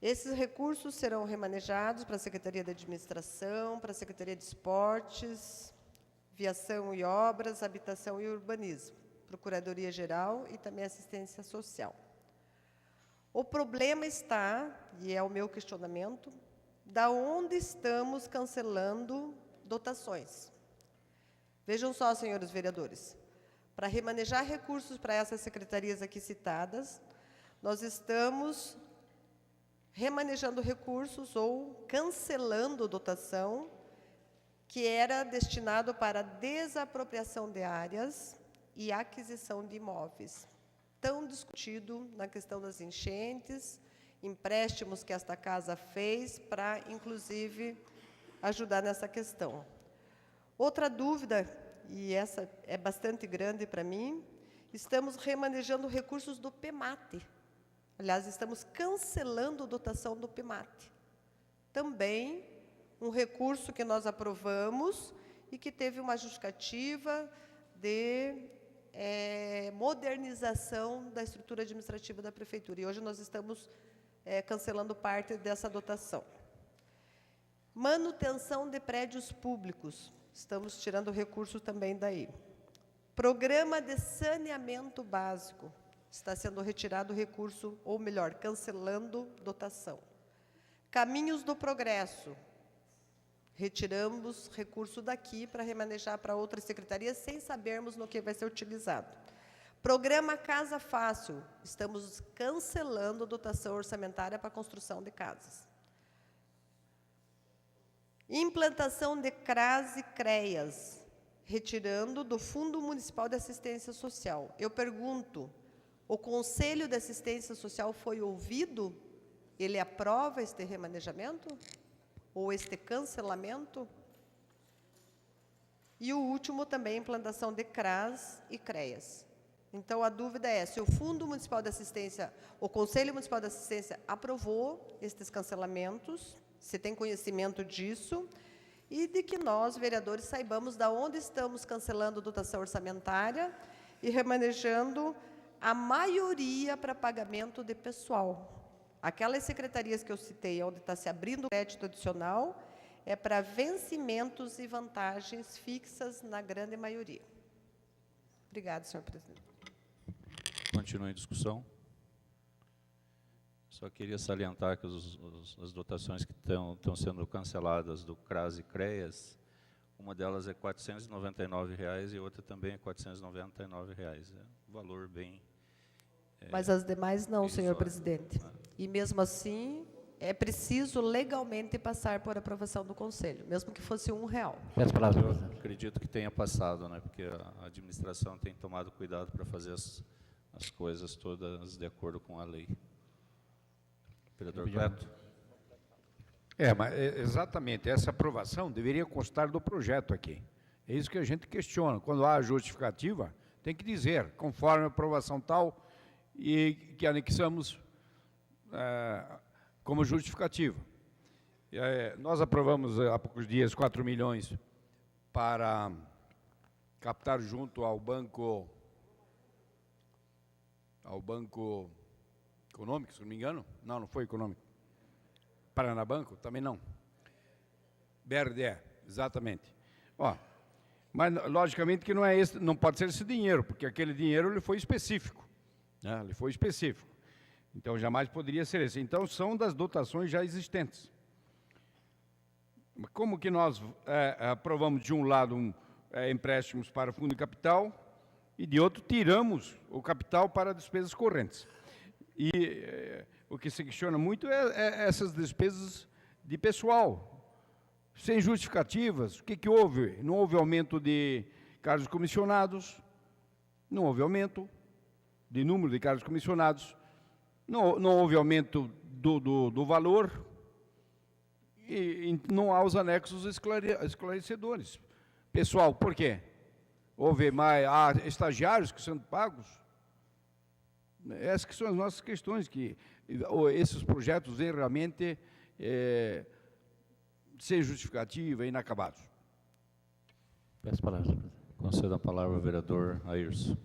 Esses recursos serão remanejados para a Secretaria de Administração, para a Secretaria de Esportes, Viação e Obras, Habitação e Urbanismo, Procuradoria-Geral e também Assistência Social. O problema está, e é o meu questionamento, da onde estamos cancelando dotações. Vejam só, senhores vereadores, para remanejar recursos para essas secretarias aqui citadas, nós estamos remanejando recursos ou cancelando dotação que era destinado para desapropriação de áreas e aquisição de imóveis. Tão discutido na questão das enchentes, empréstimos que esta casa fez para, inclusive, ajudar nessa questão. Outra dúvida, e essa é bastante grande para mim, estamos remanejando recursos do PEMAT. Aliás, estamos cancelando a dotação do PEMAT. Também um recurso que nós aprovamos e que teve uma justificativa de modernização da estrutura administrativa da Prefeitura. E hoje nós estamos cancelando parte dessa dotação. Manutenção de prédios públicos. Estamos tirando recurso também daí. Programa de saneamento básico. Está sendo retirado recurso, ou melhor, cancelando dotação. Caminhos do Progresso. Retiramos recurso daqui para remanejar para outras secretarias, sem sabermos no que vai ser utilizado. Programa Casa Fácil. Estamos cancelando dotação orçamentária para a construção de casas. Implantação de CRAS e CREAS, retirando do Fundo Municipal de Assistência Social. Eu pergunto, o Conselho de Assistência Social foi ouvido? Ele aprova este remanejamento? Ou este cancelamento? E o último também, implantação de CRAS e CREAS. Então, a dúvida é se o Fundo Municipal de Assistência, o Conselho Municipal de Assistência aprovou estes cancelamentos, se tem conhecimento disso, e de que nós, vereadores, saibamos de onde estamos cancelando dotação orçamentária e remanejando a maioria para pagamento de pessoal. Aquelas secretarias que eu citei, onde está se abrindo crédito adicional, é para vencimentos e vantagens fixas na grande maioria. Obrigada, senhor presidente.
Continua em discussão. Só queria salientar que as dotações que estão sendo canceladas do CRAS e CREAS, uma delas é R$ 499 e outra também é R$ 499. É um valor bem...
Mas as demais não, senhor
só,
presidente. E mesmo assim, é preciso legalmente passar por aprovação do Conselho, mesmo que fosse R$1.
Peço a palavra,
Eu
presidente.
acredito que tenha passado, né, porque a administração tem tomado cuidado para fazer as coisas todas de acordo com a lei. Vereador Cleto.
Mas exatamente, essa aprovação deveria constar do projeto aqui. É isso que a gente questiona. Quando há justificativa, tem que dizer, conforme a aprovação tal, e que anexamos como justificativa. Nós aprovamos há poucos dias 4 milhões para captar junto ao Banco Econômico, se não me engano. Não foi Econômico. Paranabanco, também não. BRDE, exatamente. Mas, logicamente, que não pode ser esse dinheiro, porque aquele dinheiro ele foi específico. Ele foi específico. Então, jamais poderia ser esse. Então, são das dotações já existentes. Como que nós aprovamos, de um lado, empréstimos para fundo de capital, e, de outro, tiramos o capital para despesas correntes. E o que se questiona muito é essas despesas de pessoal, sem justificativas. O que houve? Não houve aumento de cargos comissionados, não houve aumento de número de cargos comissionados, não houve aumento do valor, e não há os anexos esclarecedores. Pessoal, por quê? Há estagiários que são pagos? Essas que são as nossas questões, que esses projetos vêm realmente sem justificativa, inacabados.
Peço a palavra.
Concedo a palavra ao vereador Ayrson.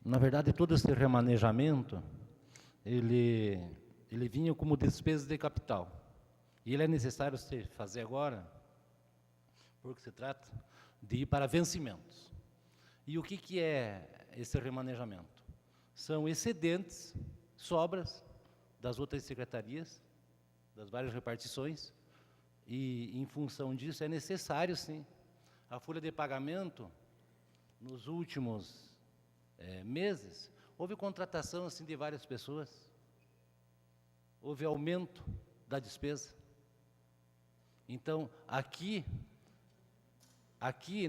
Na verdade, todo esse remanejamento, ele vinha como despesa de capital. E ele é necessário se fazer agora, porque se trata de ir para vencimentos. E o que é esse remanejamento? São excedentes, sobras das outras secretarias, das várias repartições, e, em função disso, é necessário, sim. A folha de pagamento, nos últimos meses, houve contratação assim, de várias pessoas, houve aumento da despesa. Então, aqui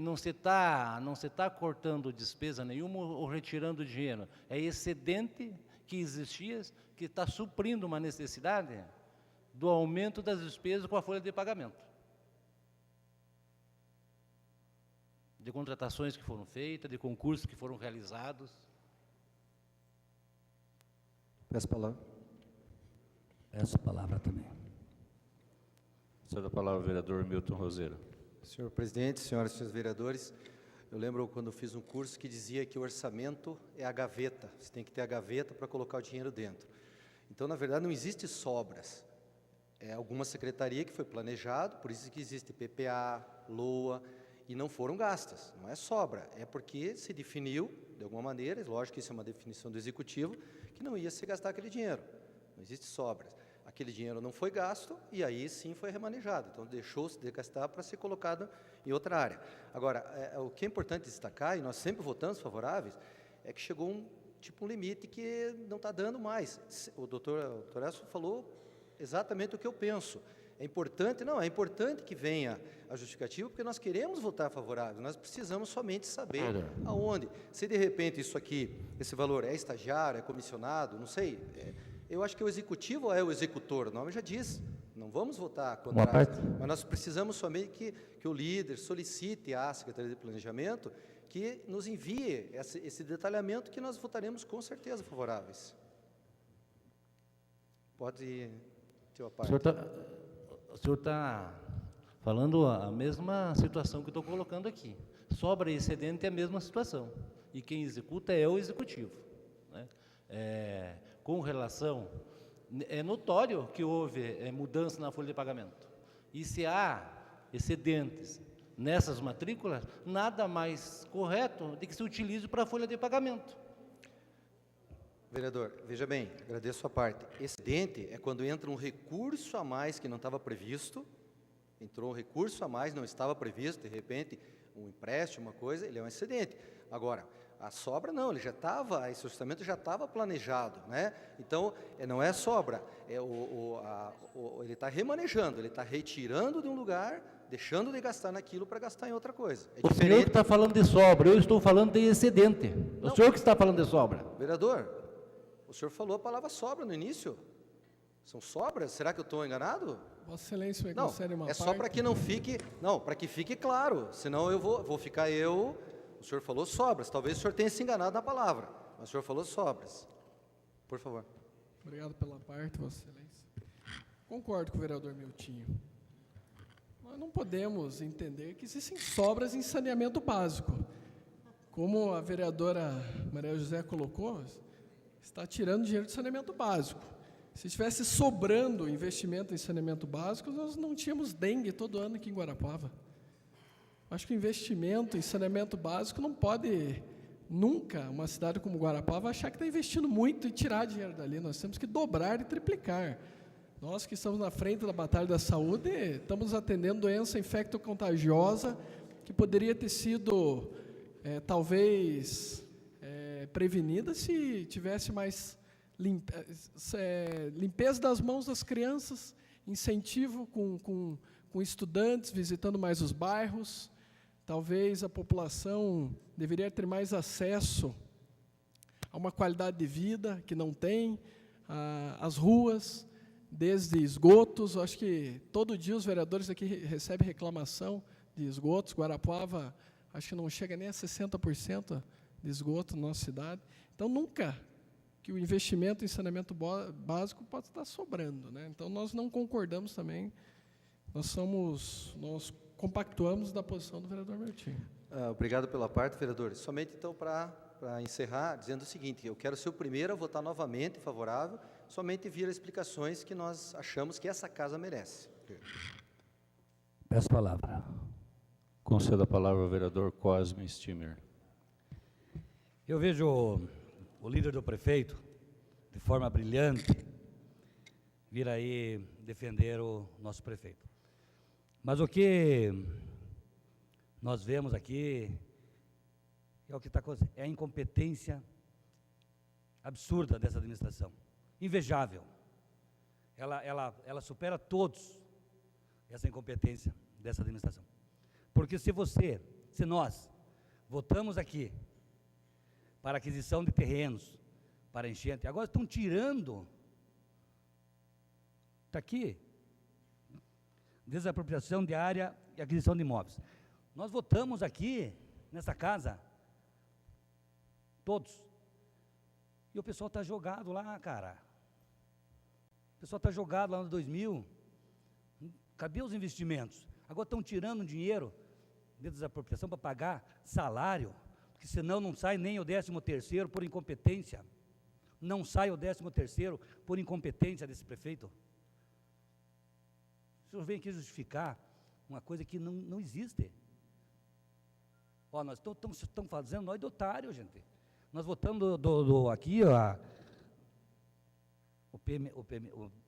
não se está cortando despesa nenhuma ou retirando dinheiro. É excedente que existia, que está suprindo uma necessidade do aumento das despesas com a folha de pagamento. De contratações que foram feitas, de concursos que foram realizados.
Peço a palavra.
Peço a palavra também.
Cedo a palavra ao vereador Milton Roseira.
Senhor presidente, senhoras e senhores vereadores, eu lembro quando eu fiz um curso que dizia que o orçamento é a gaveta, você tem que ter a gaveta para colocar o dinheiro dentro. Então, na verdade, não existe sobras. É alguma secretaria que foi planejado, por isso que existe PPA, LOA, e não foram gastas, não é sobra, é porque se definiu, de alguma maneira, lógico que isso é uma definição do Executivo, que não ia se gastar aquele dinheiro, não existe sobras. Aquele dinheiro não foi gasto e aí sim foi remanejado, então deixou-se de gastar para ser colocado em outra área. Agora, o que é importante destacar, e nós sempre votamos favoráveis, é que chegou um limite que não está dando mais. O doutor Elcio falou exatamente o que eu penso. É importante que venha a justificativa, porque nós queremos votar favorável, nós precisamos somente saber aonde. Se de repente isso aqui, esse valor é estagiário, é comissionado, não sei, eu acho que o Executivo é o executor, o nome já diz, não vamos votar contrário, mas nós precisamos somente que o líder solicite à Secretaria de Planejamento que nos envie esse detalhamento que nós votaremos com certeza favoráveis. Pode ter a parte.
O senhor está falando a mesma situação que eu estou colocando aqui. Sobra e excedente é a mesma situação. E quem executa é o Executivo, né? Com relação, é notório que houve mudança na folha de pagamento. E se há excedentes nessas matrículas, nada mais correto de que se utilize para a folha de pagamento.
Vereador, veja bem, agradeço a parte. Excedente é quando entra um recurso a mais que não estava previsto, entrou um recurso a mais, não estava previsto, de repente, um empréstimo, uma coisa, ele é um excedente. Agora, a sobra não, ele já estava, esse orçamento já estava planejado, né? Então, não é sobra, ele está remanejando, ele está retirando de um lugar, deixando de gastar naquilo para gastar em outra coisa.
O senhor que está falando de sobra, eu estou falando de excedente. O senhor que está falando de sobra.
Vereador, o senhor falou a palavra sobra no início. São sobras? Será que eu estou enganado?
Vossa Excelência,
não, é só para que não fique, para que fique claro, senão eu vou ficar o senhor falou sobras, talvez o senhor tenha se enganado na palavra, mas o senhor falou sobras. Por favor.
Obrigado pela parte, Vossa Excelência. Concordo com o vereador Miltinho. Nós não podemos entender que existem sobras em saneamento básico. Como a vereadora Maria José colocou, está tirando dinheiro de saneamento básico. Se estivesse sobrando investimento em saneamento básico, nós não tínhamos dengue todo ano aqui em Guarapuava. Acho que o investimento em saneamento básico não pode, nunca, uma cidade como Guarapuava, achar que está investindo muito e tirar dinheiro dali. Nós temos que dobrar e triplicar. Nós que estamos na frente da batalha da saúde, estamos atendendo doença infecto-contagiosa que poderia ter sido, talvez, prevenida se tivesse mais limpeza das mãos das crianças, incentivo com estudantes, visitando mais os bairros. Talvez a população deveria ter mais acesso a uma qualidade de vida que não tem, as ruas, desde esgotos. Acho que todo dia os vereadores aqui recebem reclamação de esgotos. Guarapuava, acho que não chega nem a 60% de esgoto na nossa cidade. Então, nunca que o investimento em saneamento básico pode estar sobrando, né? Então, nós não concordamos também, nós compactuamos da posição do vereador Miltinho.
Obrigado pela parte, vereador. Somente, então, para encerrar, dizendo o seguinte, eu quero ser o primeiro a votar novamente favorável, somente vir explicações que nós achamos que essa casa merece.
Peço a palavra.
Conceda a palavra ao vereador Cosme Stimmer.
Eu vejo o líder do prefeito, de forma brilhante, vir aí defender o nosso prefeito. Mas o que nós vemos aqui é o que está acontecendo, é a incompetência absurda dessa administração, invejável. Ela supera todos, essa incompetência dessa administração. Porque se nós votamos aqui para aquisição de terrenos, para enchente, agora estão tirando, está aqui, desapropriação de área e aquisição de imóveis. Nós votamos aqui, nessa casa, todos, e o pessoal está jogado lá, cara. O pessoal está jogado lá no 2000, cadê os investimentos? Agora estão tirando dinheiro de desapropriação para pagar salário, porque senão não sai nem o 13º por incompetência. Não sai o 13º por incompetência desse prefeito. O senhor vem aqui justificar uma coisa que não existe. Ó, nós estamos fazendo nós de otário, gente. Nós votamos aqui, ó, o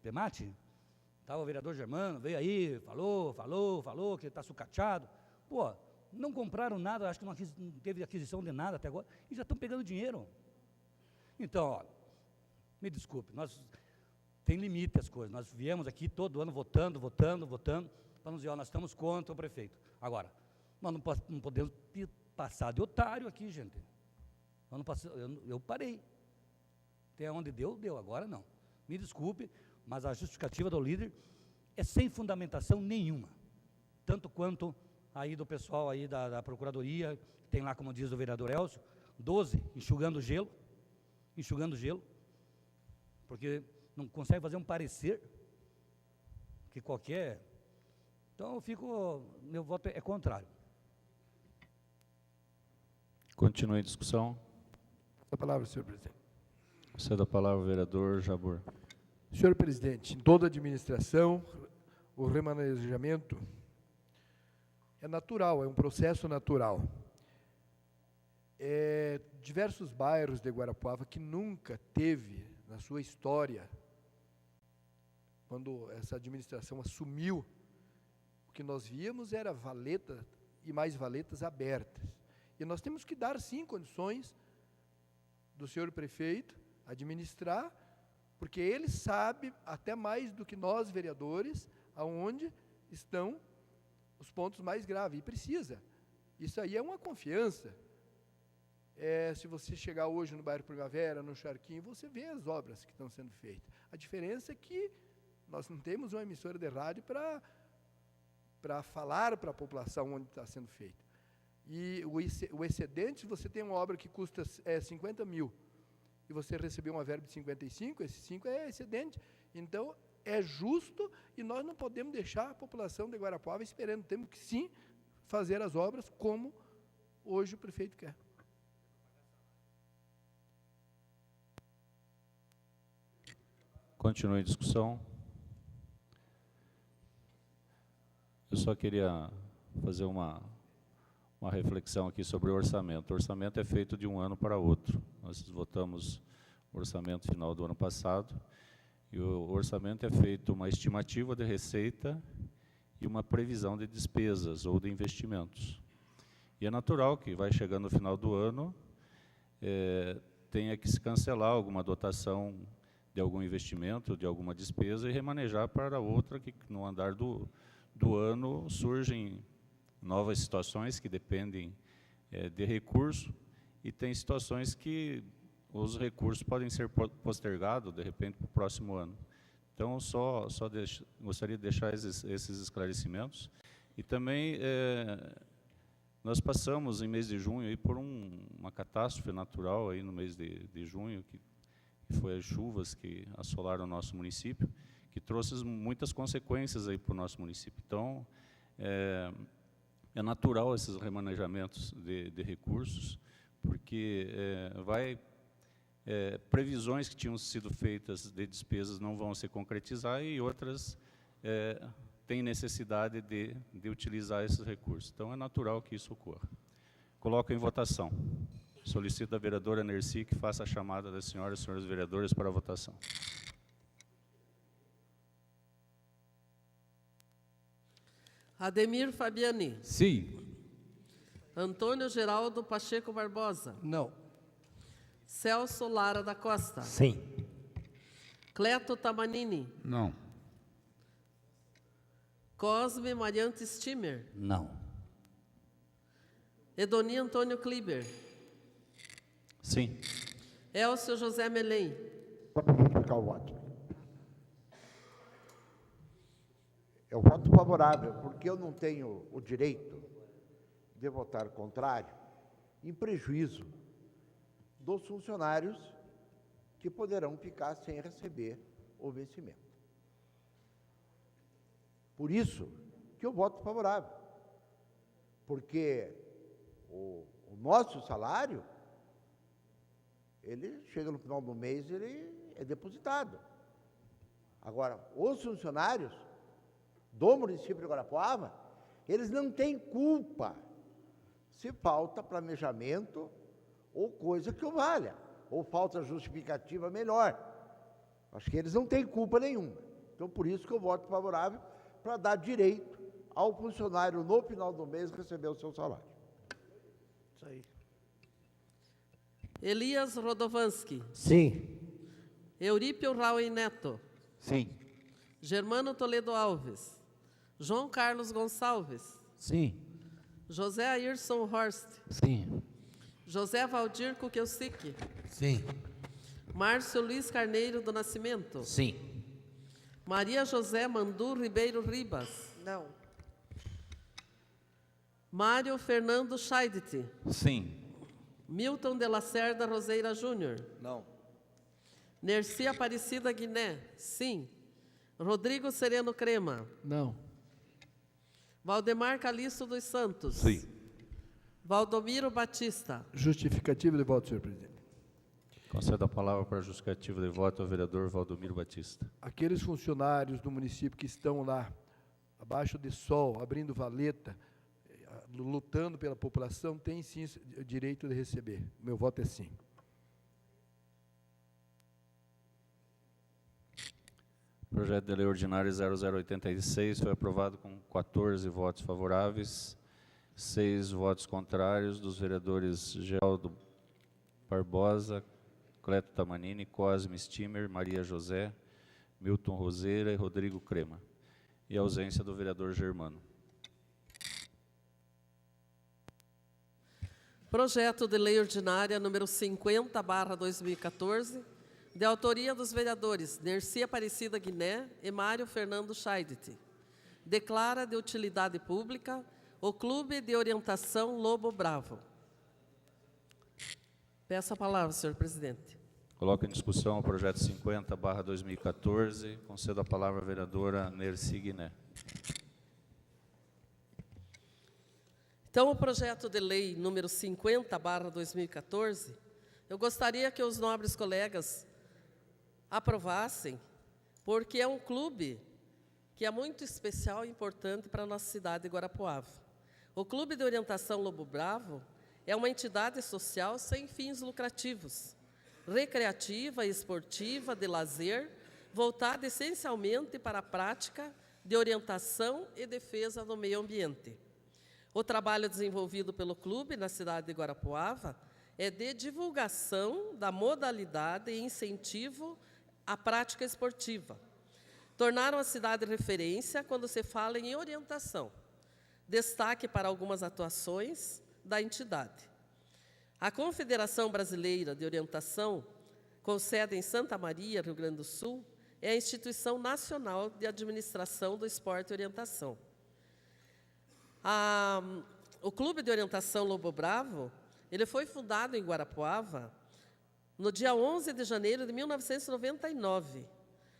PEMAT, estava o vereador Germano, veio aí, falou, que está sucateado. Pô, não compraram nada, acho que não teve aquisição de nada até agora, e já estão pegando dinheiro. Então, ó, me desculpe, tem limite as coisas. Nós viemos aqui todo ano votando, para nos dizer, ó, nós estamos contra o prefeito. Agora, nós não podemos passar de otário aqui, gente. Eu parei. Até onde deu, agora não. Me desculpe, mas a justificativa do líder é sem fundamentação nenhuma. Tanto quanto aí do pessoal aí da Procuradoria, tem lá, como diz o vereador Elcio, 12, enxugando gelo, porque não consegue fazer um parecer que qualquer... Então, meu voto é contrário.
Continue a discussão.
A palavra, senhor presidente.
Cedo a palavra ao vereador Jabbour.
Senhor presidente, em toda administração, o remanejamento é natural, é um processo natural. Diversos bairros de Guarapuava que nunca teve, na sua história, quando essa administração assumiu, o que nós víamos era valeta e mais valetas abertas. E nós temos que dar, sim, condições do senhor prefeito administrar, porque ele sabe, até mais do que nós, vereadores, aonde estão os pontos mais graves, e precisa. Isso aí é uma confiança. Se você chegar hoje no bairro Primavera, no Charquinho, você vê as obras que estão sendo feitas. A diferença é que nós não temos uma emissora de rádio para falar para a população onde está sendo feito. E o excedente, se você tem uma obra que custa 50 mil, e você recebeu uma verba de 55, esse 5 é excedente. Então, é justo, e nós não podemos deixar a população de Guarapuava esperando. Temos que, sim, fazer as obras como hoje o prefeito quer.
Continue a discussão. Eu só queria fazer uma reflexão aqui sobre o orçamento. O orçamento é feito de um ano para outro. Nós votamos o orçamento final do ano passado, e o orçamento é feito uma estimativa de receita e uma previsão de despesas ou de investimentos. E é natural que, vai chegando no final do ano, tenha que se cancelar alguma dotação de algum investimento, de alguma despesa, e remanejar para outra, que no andar do ano surgem novas situações que dependem de recurso, e tem situações que os recursos podem ser postergados, de repente, para o próximo ano. Então, gostaria de deixar esses esclarecimentos. E também, nós passamos, em mês de junho, aí, por uma catástrofe natural, aí, no mês de junho, que foi as chuvas que assolaram o nosso município, que trouxe muitas consequências aí para o nosso município. Então, é natural esses remanejamentos de recursos, porque previsões que tinham sido feitas de despesas não vão se concretizar, e outras têm necessidade de utilizar esses recursos. Então, é natural que isso ocorra. Coloco em votação. Solicito da vereadora Nercy que faça a chamada das senhoras e senhores vereadores para a votação.
Ademir Fabiani.
Sim.
Antônio Geraldo Pacheco Barbosa.
Não.
Celso Lara da Costa.
Sim.
Cleto Tamanini.
Não.
Cosme Mariante Stimmer.
Não.
Edoni Antônio Kliber.
Sim.
Elcio José Melém.
Para explicar o voto. Eu voto favorável, porque eu não tenho o direito de votar contrário em prejuízo dos funcionários que poderão ficar sem receber o vencimento. Por isso que eu voto favorável, porque o nosso salário, ele chega no final do mês, ele é depositado. Agora, os funcionários do município de Guarapuava, eles não têm culpa se falta planejamento ou coisa que o valha, ou falta justificativa melhor. Acho que eles não têm culpa nenhuma. Então, por isso que eu voto favorável, para dar direito ao funcionário, no final do mês, receber o seu salário.
Isso aí.
Elias Rodovanski.
Sim.
Eurípio Raul Neto.
Sim.
Germano Toledo Alves. João Carlos Gonçalves.
Sim.
José Ayrson Horst.
Sim.
José Valdir Kukelsic.
Sim.
Márcio Luiz Carneiro do Nascimento.
Sim.
Maria José Mandu Ribeiro Ribas.
Não.
Mário Fernando Scheidt.
Sim.
Milton de Lacerda Roseira Júnior.
Não.
Nerci Aparecida Guiné. Sim. Rodrigo Sereno Crema.
Não.
Valdemar Calixto dos Santos.
Sim.
Valdomiro Batista.
Justificativa de voto, senhor presidente.
Concedo a palavra para justificativa de voto ao vereador Valdomiro Batista.
Aqueles funcionários do município que estão lá, abaixo de sol, abrindo valeta, lutando pela população, têm sim o direito de receber. Meu voto é sim.
Projeto de lei ordinário 0086 foi aprovado com 14 votos favoráveis, 6 votos contrários dos vereadores Geraldo Barbosa, Cleto Tamanini, Cosme Stimer, Maria José, Milton Roseira e Rodrigo Crema. E a ausência do vereador Germano.
Projeto de lei ordinária número 50/2014, de autoria dos vereadores Nerci Aparecida Guiné e Mário Fernando Scheidt. Declara de utilidade pública o Clube de Orientação Lobo Bravo. Peço a palavra, senhor presidente.
Coloco em discussão o projeto 50/2014. Concedo a palavra à vereadora Nerci Guiné.
Então, o projeto de lei número 50/2014, eu gostaria que os nobres colegas aprovassem, porque é um clube que é muito especial e importante para a nossa cidade de Guarapuava. O Clube de Orientação Lobo Bravo é uma entidade social sem fins lucrativos, recreativa e esportiva, de lazer, voltada essencialmente para a prática de orientação e defesa do meio ambiente. O trabalho desenvolvido pelo clube na cidade de Guarapuava é de divulgação da modalidade e incentivo à prática esportiva. Tornaram a cidade referência quando se fala em orientação. Destaque para algumas atuações da entidade. A Confederação Brasileira de Orientação, com sede em Santa Maria, Rio Grande do Sul, é a instituição nacional de administração do esporte e orientação. O Clube de Orientação Lobo Bravo, ele foi fundado em Guarapuava no dia 11 de janeiro de 1999,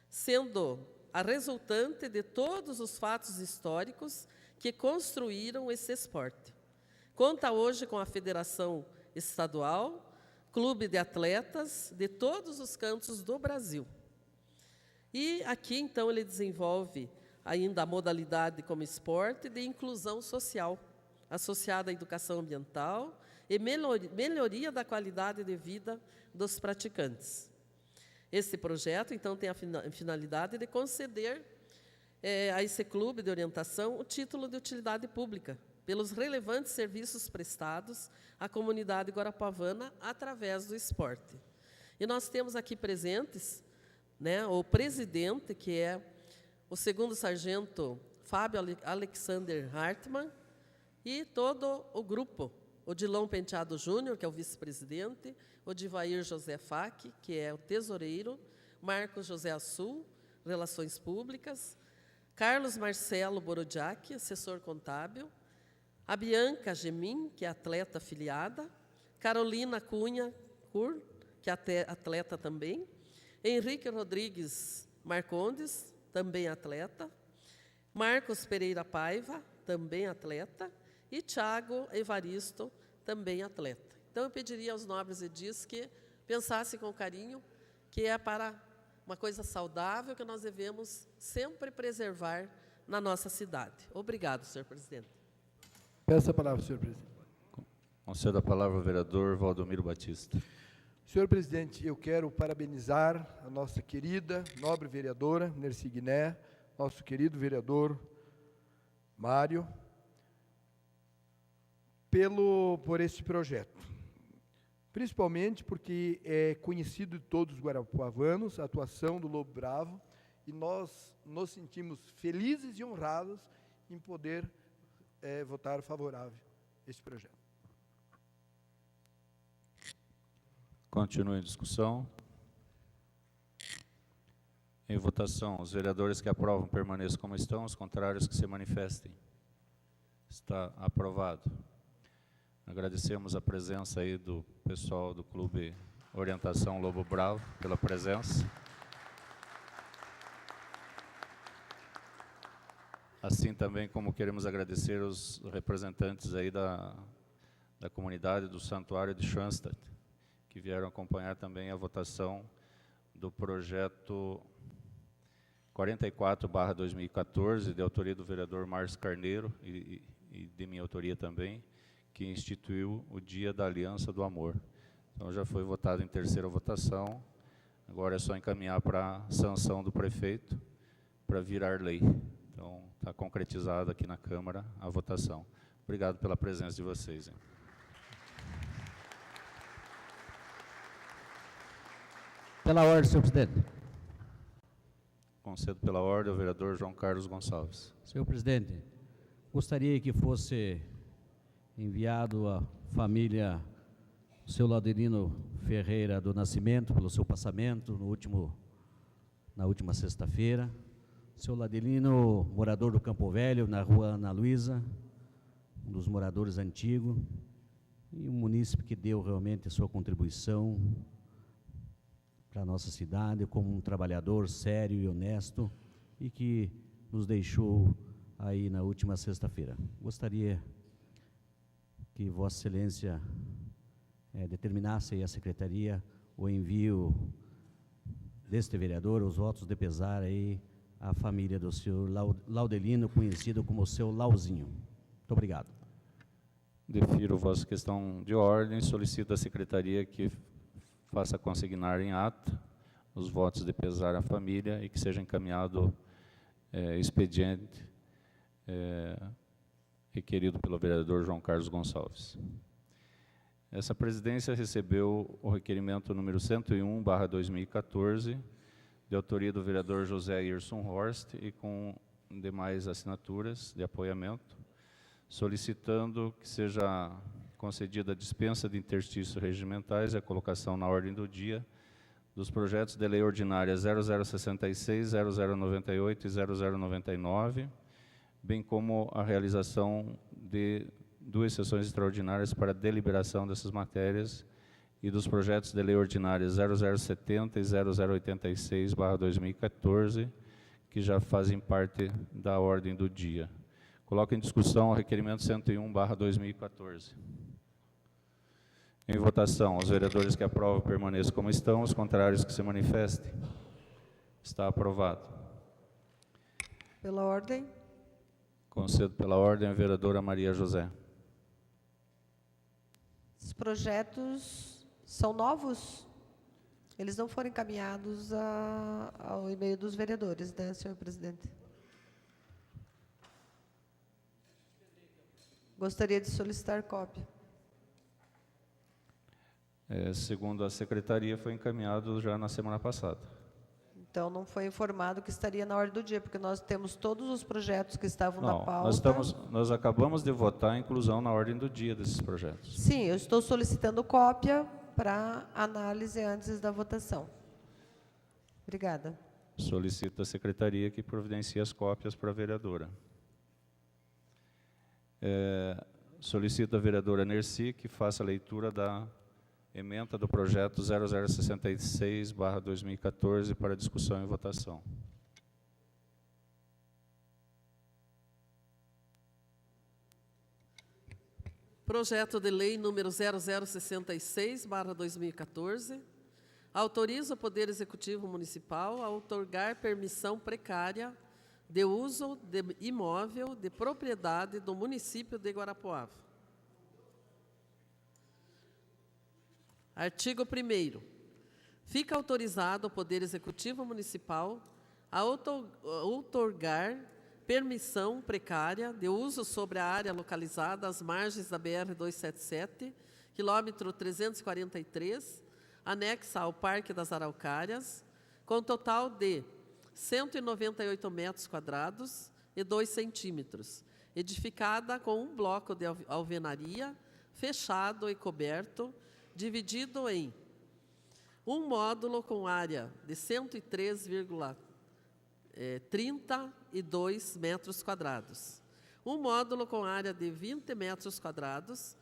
sendo a resultante de todos os fatos históricos que construíram esse esporte. Conta hoje com a Federação Estadual, clube de atletas de todos os cantos do Brasil. E aqui, então, ele desenvolve ainda a modalidade como esporte de inclusão social, associada à educação ambiental e melhoria da qualidade de vida dos praticantes. Esse projeto, então, tem a finalidade de conceder a esse clube de orientação o título de utilidade pública, pelos relevantes serviços prestados à comunidade guarapuavana através do esporte. E nós temos aqui presentes, né, o presidente, que é o segundo sargento Fábio Alexander Hartmann, e todo o grupo, o Dilon Penteado Júnior, que é o vice-presidente, o Divair José Fac, que é o tesoureiro, Marcos José Assul, Relações Públicas, Carlos Marcelo Borodiak, assessor contábil, a Bianca Gemin, que é atleta afiliada, Carolina Cunha Cur, que é atleta também, Henrique Rodrigues Marcondes, também atleta, Marcos Pereira Paiva, também atleta, e Tiago Evaristo, também atleta. Então, eu pediria aos nobres edis que pensassem com carinho que é para uma coisa saudável que nós devemos sempre preservar na nossa cidade. Obrigado, senhor presidente.
Peço a palavra, senhor presidente.
Concedo a palavra ao vereador Valdomiro Batista.
Senhor presidente, eu quero parabenizar a nossa querida, nobre vereadora Nercy Guiné, nosso querido vereador Mário, por este projeto. Principalmente porque é conhecido de todos os guarapuavanos a atuação do Lobo Bravo, e nós nos sentimos felizes e honrados em poder votar favorável a este projeto.
Continua em discussão. Em votação, os vereadores que aprovam permaneçam como estão, os contrários que se manifestem. Está aprovado. Agradecemos a presença aí do pessoal do Clube Orientação Lobo Bravo, pela presença. Assim também como queremos agradecer os representantes aí da comunidade do Santuário de Schoenstatt, que vieram acompanhar também a votação do projeto 44/2014, de autoria do vereador Márcio Carneiro e de minha autoria também, que instituiu o Dia da Aliança do Amor. Então já foi votado em terceira votação, agora é só encaminhar para a sanção do prefeito para virar lei. Então está concretizada aqui na Câmara a votação. Obrigado pela presença de vocês.
Pela ordem, senhor presidente.
Concedo pela ordem ao vereador João Carlos Gonçalves.
Senhor presidente, gostaria que fosse enviado à família do seu Laudelino Ferreira do Nascimento, pelo seu passamento na última sexta-feira. Seu Laudelino, morador do Campo Velho, na rua Ana Luísa, um dos moradores antigos, e um munícipe que deu realmente a sua contribuição para a nossa cidade, como um trabalhador sério e honesto, e que nos deixou aí na última sexta-feira. Gostaria que Vossa Excelência determinasse aí a Secretaria o envio deste vereador, os votos de pesar aí à família do senhor Laudelino, conhecido como o seu Lauzinho. Muito obrigado.
Defiro vossa questão de ordem, solicito à Secretaria que faça consignar em ata os votos de pesar à família e que seja encaminhado expediente requerido pelo vereador João Carlos Gonçalves. Essa presidência recebeu o requerimento número 101/2014, de autoria do vereador José Irson Horst e com demais assinaturas de apoiamento, solicitando que seja concedida a dispensa de interstícios regimentais e a colocação na ordem do dia dos projetos de lei ordinária 0066, 0098 e 0099, bem como a realização de 2 sessões extraordinárias para deliberação dessas matérias e dos projetos de lei ordinária 0070 e 0086/2014, que já fazem parte da ordem do dia. Coloco em discussão o requerimento 101/2014. Em votação, os vereadores que aprovam permaneçam como estão, os contrários que se manifestem. Está aprovado.
Pela ordem.
Concedo pela ordem a vereadora Maria José.
Os projetos são novos? Eles não foram encaminhados ao e-mail dos vereadores, né, senhor presidente? Gostaria de solicitar cópia.
Segundo a secretaria, foi encaminhado já na semana passada.
Então, não foi informado que estaria na ordem do dia, porque nós temos todos os projetos que estavam na pauta.
Nós acabamos de votar a inclusão na ordem do dia desses projetos.
Sim, eu estou solicitando cópia para análise antes da votação. Obrigada.
Solicito à secretaria que providencie as cópias para a vereadora. Solicito à vereadora Nercy que faça a leitura da ementa do projeto 0066/2014 para discussão e votação.
Projeto de lei número 0066/2014 autoriza o Poder Executivo Municipal a outorgar permissão precária de uso de imóvel de propriedade do município de Guarapuava. Artigo 1º. Fica autorizado o Poder Executivo Municipal a outorgar permissão precária de uso sobre a área localizada às margens da BR-277, quilômetro 343, anexa ao Parque das Araucárias, com total de 198 metros quadrados e 2 centímetros, edificada com um bloco de alvenaria, fechado e coberto, dividido em um módulo com área de 103,32 metros quadrados, um módulo com área de 20 metros quadrados,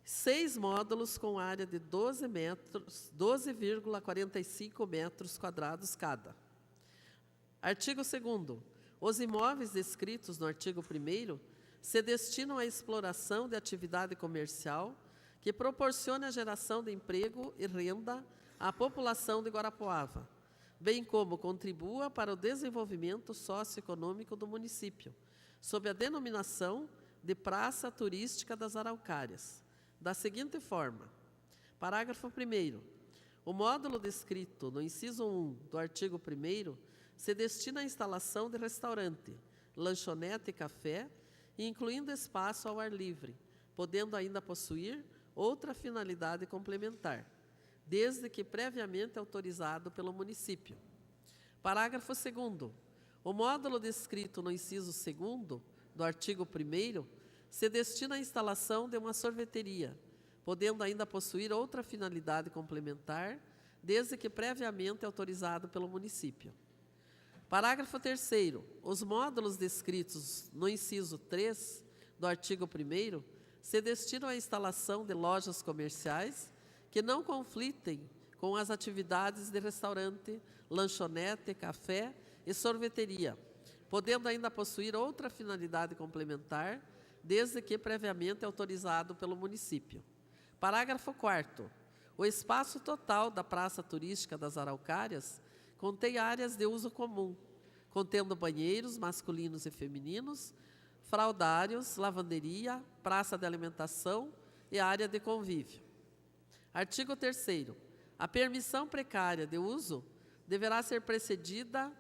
6 módulos com área de 12,45 metros quadrados cada. Artigo 2º. Os imóveis descritos no artigo 1º se destinam à exploração de atividade comercial que proporcione a geração de emprego e renda à população de Guarapuava, bem como contribua para o desenvolvimento socioeconômico do município, sob a denominação de Praça Turística das Araucárias, da seguinte forma. Parágrafo 1º. O módulo descrito no inciso 1 do artigo 1º se destina à instalação de restaurante, lanchonete e café, incluindo espaço ao ar livre, podendo ainda possuir outra finalidade complementar, desde que previamente autorizado pelo município. Parágrafo 2º. O módulo descrito no inciso 2º do artigo 1º se destina à instalação de uma sorveteria, podendo ainda possuir outra finalidade complementar, desde que previamente autorizado pelo município. Parágrafo 3º. Os módulos descritos no inciso 3 do artigo 1º se destinam à instalação de lojas comerciais que não conflitem com as atividades de restaurante, lanchonete, café e sorveteria, podendo ainda possuir outra finalidade complementar, desde que previamente autorizado pelo município. Parágrafo 4º. O espaço total da Praça Turística das Araucárias contém áreas de uso comum, contendo banheiros masculinos e femininos, fraudários, lavanderia, praça de alimentação e área de convívio. Artigo 3º. A permissão precária de uso deverá ser precedida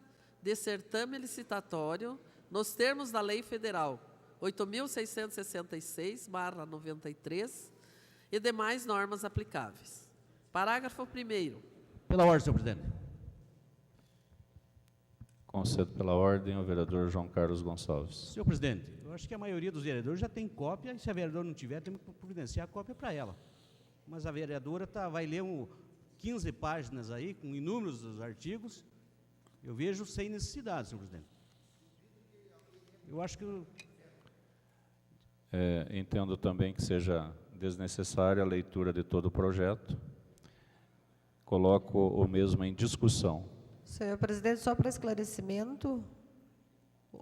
de certame licitatório nos termos da Lei Federal 8.666/93 e demais normas aplicáveis. Parágrafo 1º.
Pela ordem, senhor presidente.
Concedo pela ordem ao vereador João Carlos Gonçalves.
Senhor presidente, eu acho que a maioria dos vereadores já tem cópia, e se a vereadora não tiver, temos que providenciar a cópia para ela. Mas a vereadora vai ler 15 páginas aí, com inúmeros artigos, eu vejo sem necessidade, senhor presidente. Eu acho que...
entendo também que seja desnecessária a leitura de todo o projeto. Coloco o mesmo em discussão.
Senhor presidente, só para esclarecimento,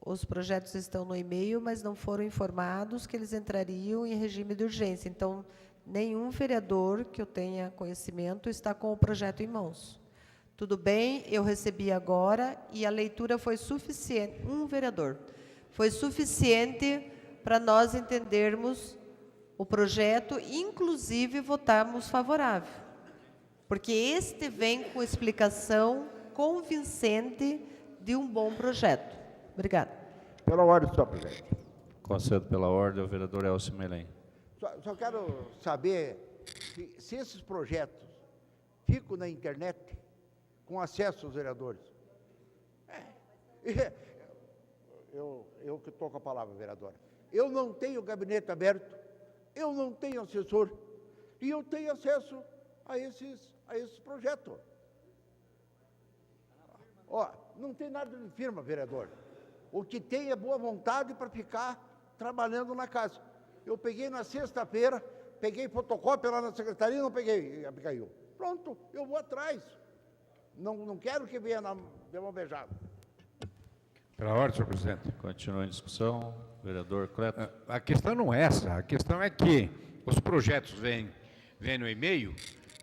os projetos estão no e-mail, mas não foram informados que eles entrariam em regime de urgência. Então, nenhum vereador que eu tenha conhecimento está com o projeto em mãos. Tudo bem, eu recebi agora e a leitura foi suficiente. Um vereador. Foi suficiente para nós entendermos o projeto, inclusive votarmos favorável. Porque este vem com explicação convincente de um bom projeto. Obrigada.
Pela ordem, senhor presidente.
Concedo pela ordem ao vereador Elcio Melém.
Só quero saber se esses projetos ficam na internet com acesso aos vereadores. Eu que estou com a palavra, vereadora. Eu não tenho gabinete aberto, eu não tenho assessor, e eu tenho acesso a esses projetos. Não tem nada de firma, vereador. O que tem é boa vontade para ficar trabalhando na casa. Eu peguei na sexta-feira, peguei fotocópia lá na secretaria, não peguei, Abigail. Pronto, eu vou atrás. Não quero que venha de mão beijada.
Pela ordem, senhor presidente.
Continua em discussão. Vereador Cleto.
A questão não é essa. A questão é que os projetos vêm no e-mail,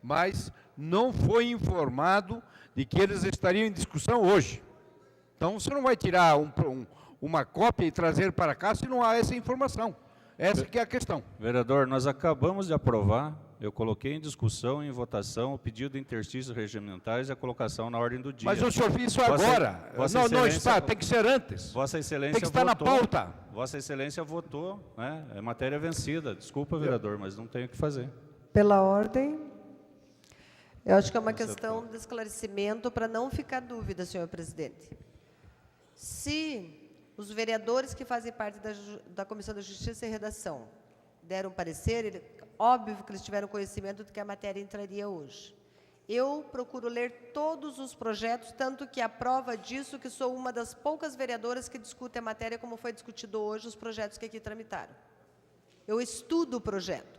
mas não foi informado de que eles estariam em discussão hoje. Então, você não vai tirar uma cópia e trazer para cá se não há essa informação. Essa que é a questão.
Vereador, nós acabamos de aprovar, eu coloquei em discussão e em votação o pedido de interstícios regimentais e a colocação na ordem do dia.
Mas o senhor fez isso agora. Não está, tem que ser antes.
Vossa Excelência
tem que estar
votou,
na pauta.
Vossa Excelência votou, né? É matéria vencida. Desculpa, vereador, mas não tenho o que fazer.
Pela ordem. Eu acho que é uma questão de esclarecimento para não ficar dúvida, senhor presidente. Se os vereadores que fazem parte da Comissão da Justiça e Redação deram parecer, óbvio que eles tiveram conhecimento de que a matéria entraria hoje. Eu procuro ler todos os projetos, tanto que a prova disso que sou uma das poucas vereadoras que discute a matéria como foi discutido hoje os projetos que aqui tramitaram. Eu estudo o projeto.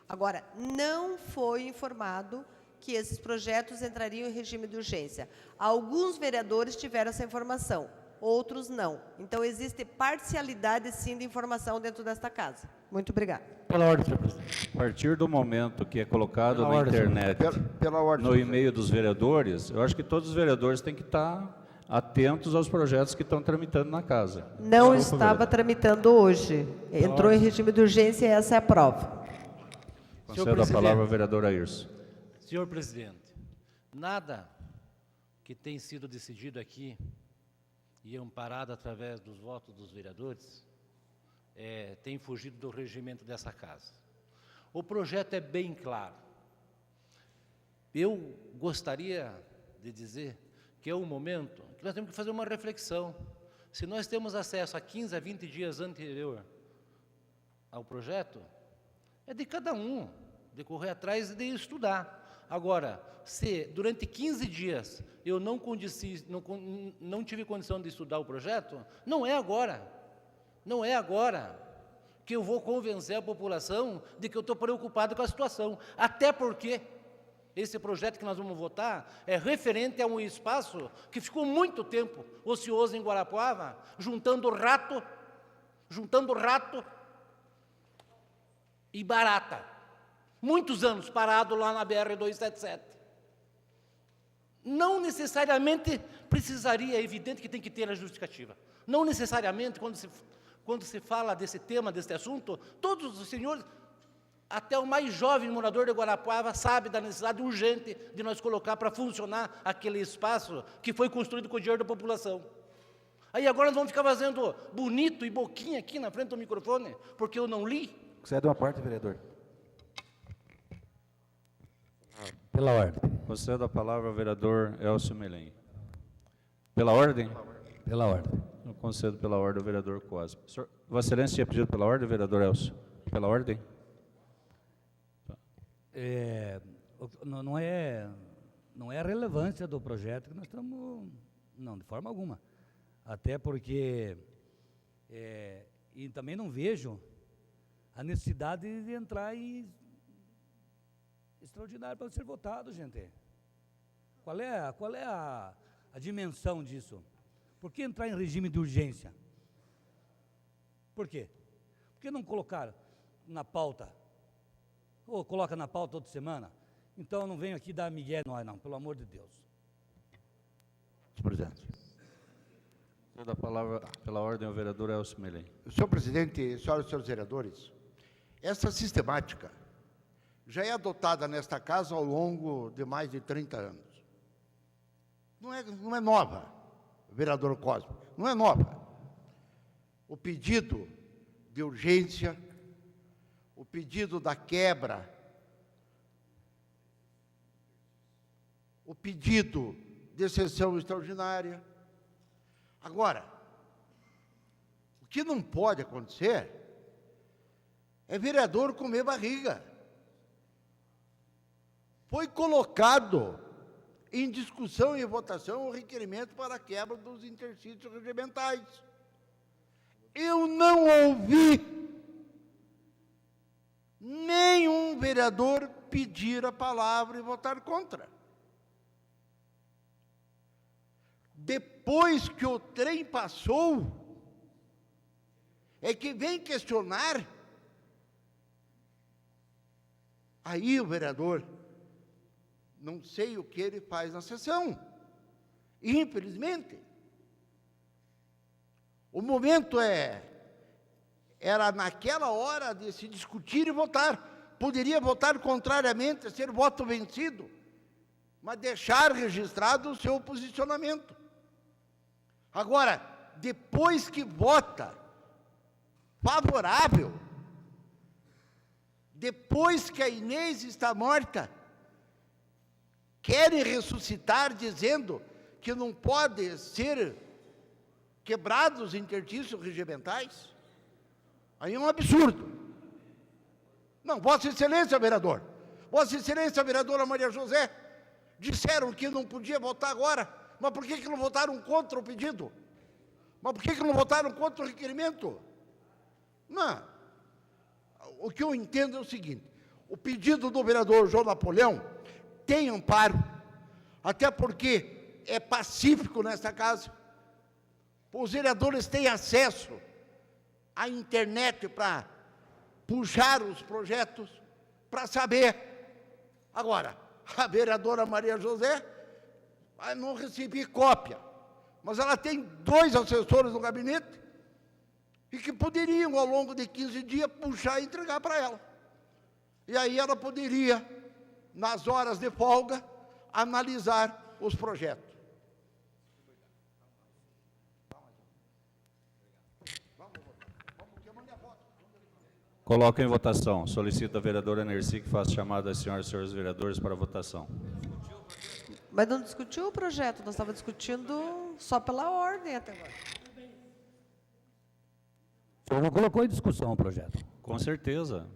Agora, não foi informado que esses projetos entrariam em regime de urgência. Alguns vereadores tiveram essa informação, outros não. Então, existe parcialidade, sim, de informação dentro desta casa. Muito obrigada.
Pela ordem, senhor presidente.
A partir do momento que é colocado
Pela
na
ordem,
internet,
Pela ordem,
no e-mail dos vereadores, eu acho que todos os vereadores têm que estar atentos aos projetos que estão tramitando na casa.
Não
Desculpa,
estava
vereador.
tramitando hoje. Entrou em regime de urgência e essa é a prova.
Concedo a palavra ao vereador Ayrson.
Senhor presidente, nada que tem sido decidido aqui e amparado através dos votos dos vereadores tem fugido do regimento dessa casa. O projeto é bem claro. Eu gostaria de dizer que é um momento que nós temos que fazer uma reflexão. Se nós temos acesso a 15 a 20 dias anterior ao projeto, é de cada um, de correr atrás e de estudar. Agora, se durante 15 dias eu não tive condição de estudar o projeto, não é agora que eu vou convencer a população de que eu estou preocupado com a situação. Até porque esse projeto que nós vamos votar é referente a um espaço que ficou muito tempo ocioso em Guarapuava, juntando rato e barata. Muitos anos parado lá na BR-277. Não necessariamente precisaria, é evidente que tem que ter a justificativa. Não necessariamente, quando se fala desse tema, desse assunto, todos os senhores, até o mais jovem morador de Guarapuava, sabe da necessidade urgente de nós colocar para funcionar aquele espaço que foi construído com o dinheiro da população. Aí agora nós vamos ficar fazendo bonito e boquinha aqui na frente do microfone, porque eu não li.
Concede uma parte, vereador.
Pela ordem.
Concedo a palavra ao vereador Elcio Melém. Pela ordem?
Pela ordem.
Eu concedo pela ordem ao vereador Cosme. Vossa Excelência tinha pedido pela ordem, vereador Elcio? Pela ordem?
Não é a relevância do projeto que nós estamos... Não, de forma alguma. Até porque... e também não vejo a necessidade de entrar em extraordinário para ser votado, gente. Qual é a dimensão disso? Por que entrar em regime de urgência? Por quê? Por que não colocar na pauta? Ou coloca na pauta toda semana? Então, eu não venho aqui dar migué nós, não, pelo amor de Deus.
Senhor presidente.
Concedo a palavra pela ordem ao vereador Elcio Melém.
Senhor presidente, senhoras e senhores vereadores, essa sistemática já é adotada nesta casa ao longo de mais de 30 anos. Não é nova, vereador Cosme, não é nova. O pedido de urgência, o pedido da quebra, o pedido de sessão extraordinária. Agora, o que não pode acontecer é vereador comer barriga. Foi colocado em discussão e votação o requerimento para a quebra dos interstícios regimentais. Eu não ouvi nenhum vereador pedir a palavra e votar contra. Depois que o trem passou, é que vem questionar. Aí o vereador, não sei o que ele faz na sessão, infelizmente. O momento era naquela hora de se discutir e votar. Poderia votar contrariamente, ser voto vencido, mas deixar registrado o seu posicionamento. Agora, depois que vota favorável, depois que a Inês está morta, querem ressuscitar dizendo que não pode ser quebrados os interstícios regimentais? Aí é um absurdo. Não, Vossa Excelência, vereador, Vossa Excelência, vereadora Maria José, disseram que não podia votar agora, mas por que não votaram contra o pedido? Mas por que não votaram contra o requerimento? Não. O que eu entendo é o seguinte: o pedido do vereador João Napoleão tem amparo, até porque é pacífico nesta casa. Os vereadores têm acesso à internet para puxar os projetos, para saber. Agora, a vereadora Maria José, não recebi cópia, mas ela tem 2 assessores no gabinete e que poderiam, ao longo de 15 dias, puxar e entregar para ela. E aí ela poderia, nas horas de folga, analisar os projetos.
Coloco em votação. Solicito a vereadora Nercy que faça chamada às senhoras e senhores vereadores para votação.
Mas não discutiu o projeto, nós estávamos discutindo só pela ordem até agora.
O senhor não colocou em discussão o projeto?
Com certeza.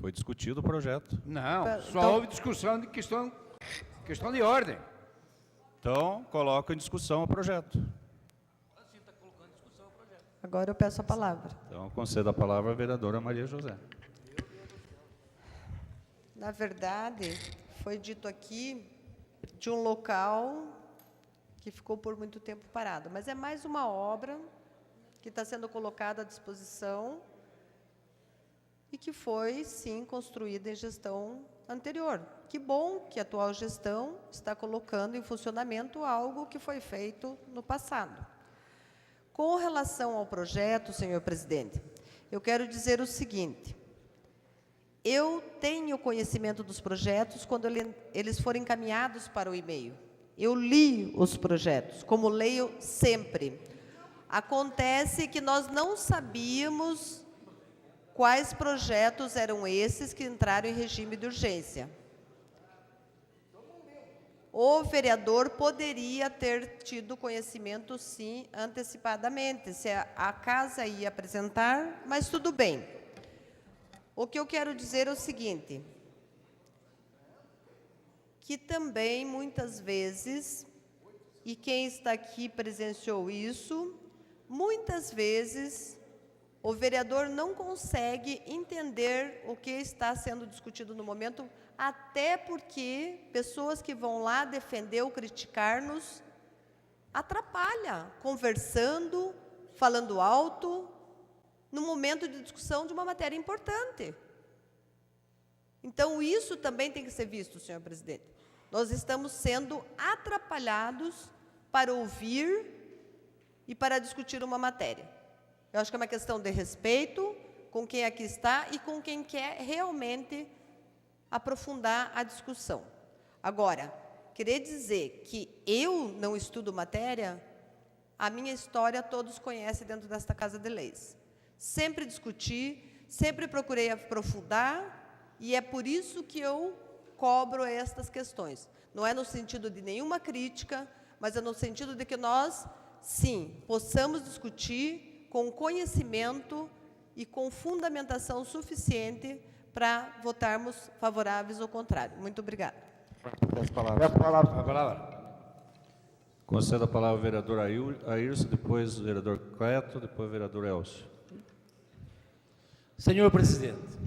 Foi discutido o projeto.
Não, só
então-
houve discussão de questão de ordem.
Então, coloco em discussão o projeto.
Agora eu peço a palavra.
Então, concedo a palavra à vereadora Maria José.
Na verdade, foi dito aqui de um local que ficou por muito tempo parado, mas é mais uma obra que está sendo colocada à disposição e que foi, sim, construída em gestão anterior. Que bom que a atual gestão está colocando em funcionamento algo que foi feito no passado. Com relação ao projeto, senhor presidente, eu quero dizer o seguinte: eu tenho conhecimento dos projetos quando eles forem encaminhados para o e-mail. Eu li os projetos, como leio sempre. Acontece que nós não sabíamos quais projetos eram esses que entraram em regime de urgência. O vereador poderia ter tido conhecimento, sim, antecipadamente, se a casa ia apresentar, mas tudo bem. O que eu quero dizer é o seguinte, que também, muitas vezes, e quem está aqui presenciou isso, muitas vezes o vereador não consegue entender o que está sendo discutido no momento, até porque pessoas que vão lá defender ou criticar-nos atrapalha, conversando, falando alto, no momento de discussão de uma matéria importante. Então, isso também tem que ser visto, senhor presidente. Nós estamos sendo atrapalhados para ouvir e para discutir uma matéria. Eu acho que é uma questão de respeito com quem aqui está e com quem quer realmente aprofundar a discussão. Agora, querer dizer que eu não estudo matéria, a minha história todos conhecem dentro desta Casa de Leis. Sempre discuti, sempre procurei aprofundar, e é por isso que eu cobro estas questões. Não é no sentido de nenhuma crítica, mas é no sentido de que nós, sim, possamos discutir com conhecimento e com fundamentação suficiente para votarmos favoráveis ou contrário. Muito obrigada.
Peço a palavra.
Concedo a palavra ao vereador Aírcio, depois o vereador Cleto, depois o vereador Elcio.
Senhor presidente,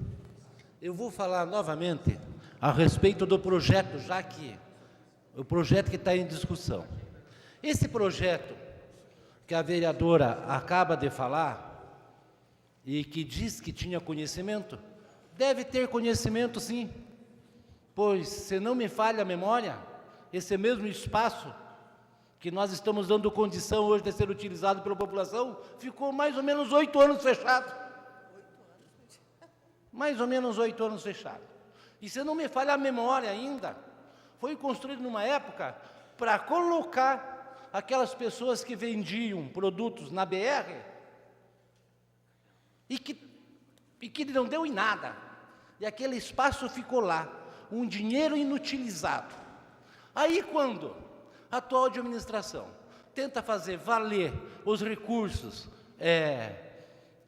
eu vou falar novamente a respeito do projeto, já que o projeto que está em discussão. Esse projeto que a vereadora acaba de falar e que diz que tinha conhecimento, deve ter conhecimento, sim, pois, se não me falha a memória, esse mesmo espaço que nós estamos dando condição hoje de ser utilizado pela população, ficou mais ou menos 8 anos fechado. Mais ou menos 8 anos fechado. E se não me falha a memória ainda, foi construído numa época para colocar aquelas pessoas que vendiam produtos na BR e que não deu em nada. E aquele espaço ficou lá, um dinheiro inutilizado. Aí quando a atual administração tenta fazer valer os recursos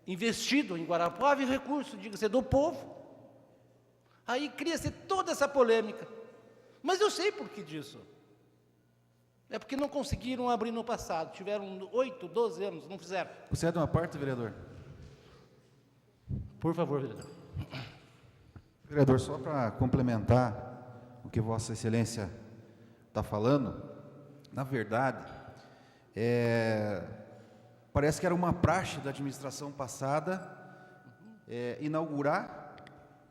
investidos em Guarapuava, e recursos, diga-se, do povo, aí cria-se toda essa polêmica. Mas eu sei por que disso. É porque não conseguiram abrir no passado, tiveram 8, 12 anos, não fizeram.
Você é de uma parte, vereador?
Por favor, vereador.
Vereador, só para complementar o que Vossa Excelência está falando, na verdade, parece que era uma praxe da administração passada inaugurar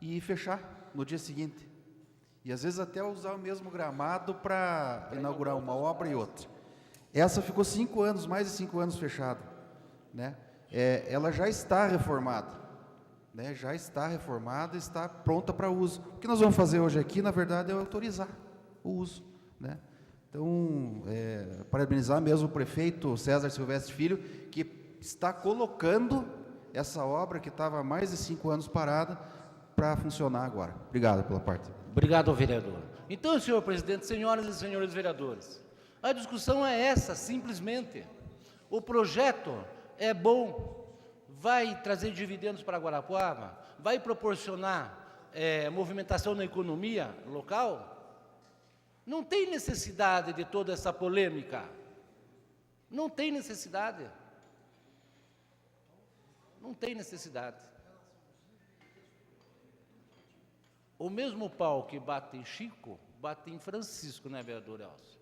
e fechar no dia seguinte. E às vezes até usar o mesmo gramado para inaugurar uma obra e outra. Essa ficou 5 anos, mais de 5 anos fechada, né? Ela já está reformada, né? Já está reformada, está pronta para uso. O que nós vamos fazer hoje aqui, na verdade, é autorizar o uso, né? Então, parabenizar mesmo o prefeito César Silvestre Filho, que está colocando essa obra que estava há mais de 5 anos parada para funcionar agora. Obrigado pela parte.
Obrigado, vereador. Então, senhor presidente, senhoras e senhores vereadores, a discussão é essa, simplesmente. O projeto é bom, vai trazer dividendos para Guarapuava, vai proporcionar movimentação na economia local. Não tem necessidade de toda essa polêmica. Não tem necessidade. Não tem necessidade. O mesmo pau que bate em Chico, bate em Francisco, né, vereador Elcio?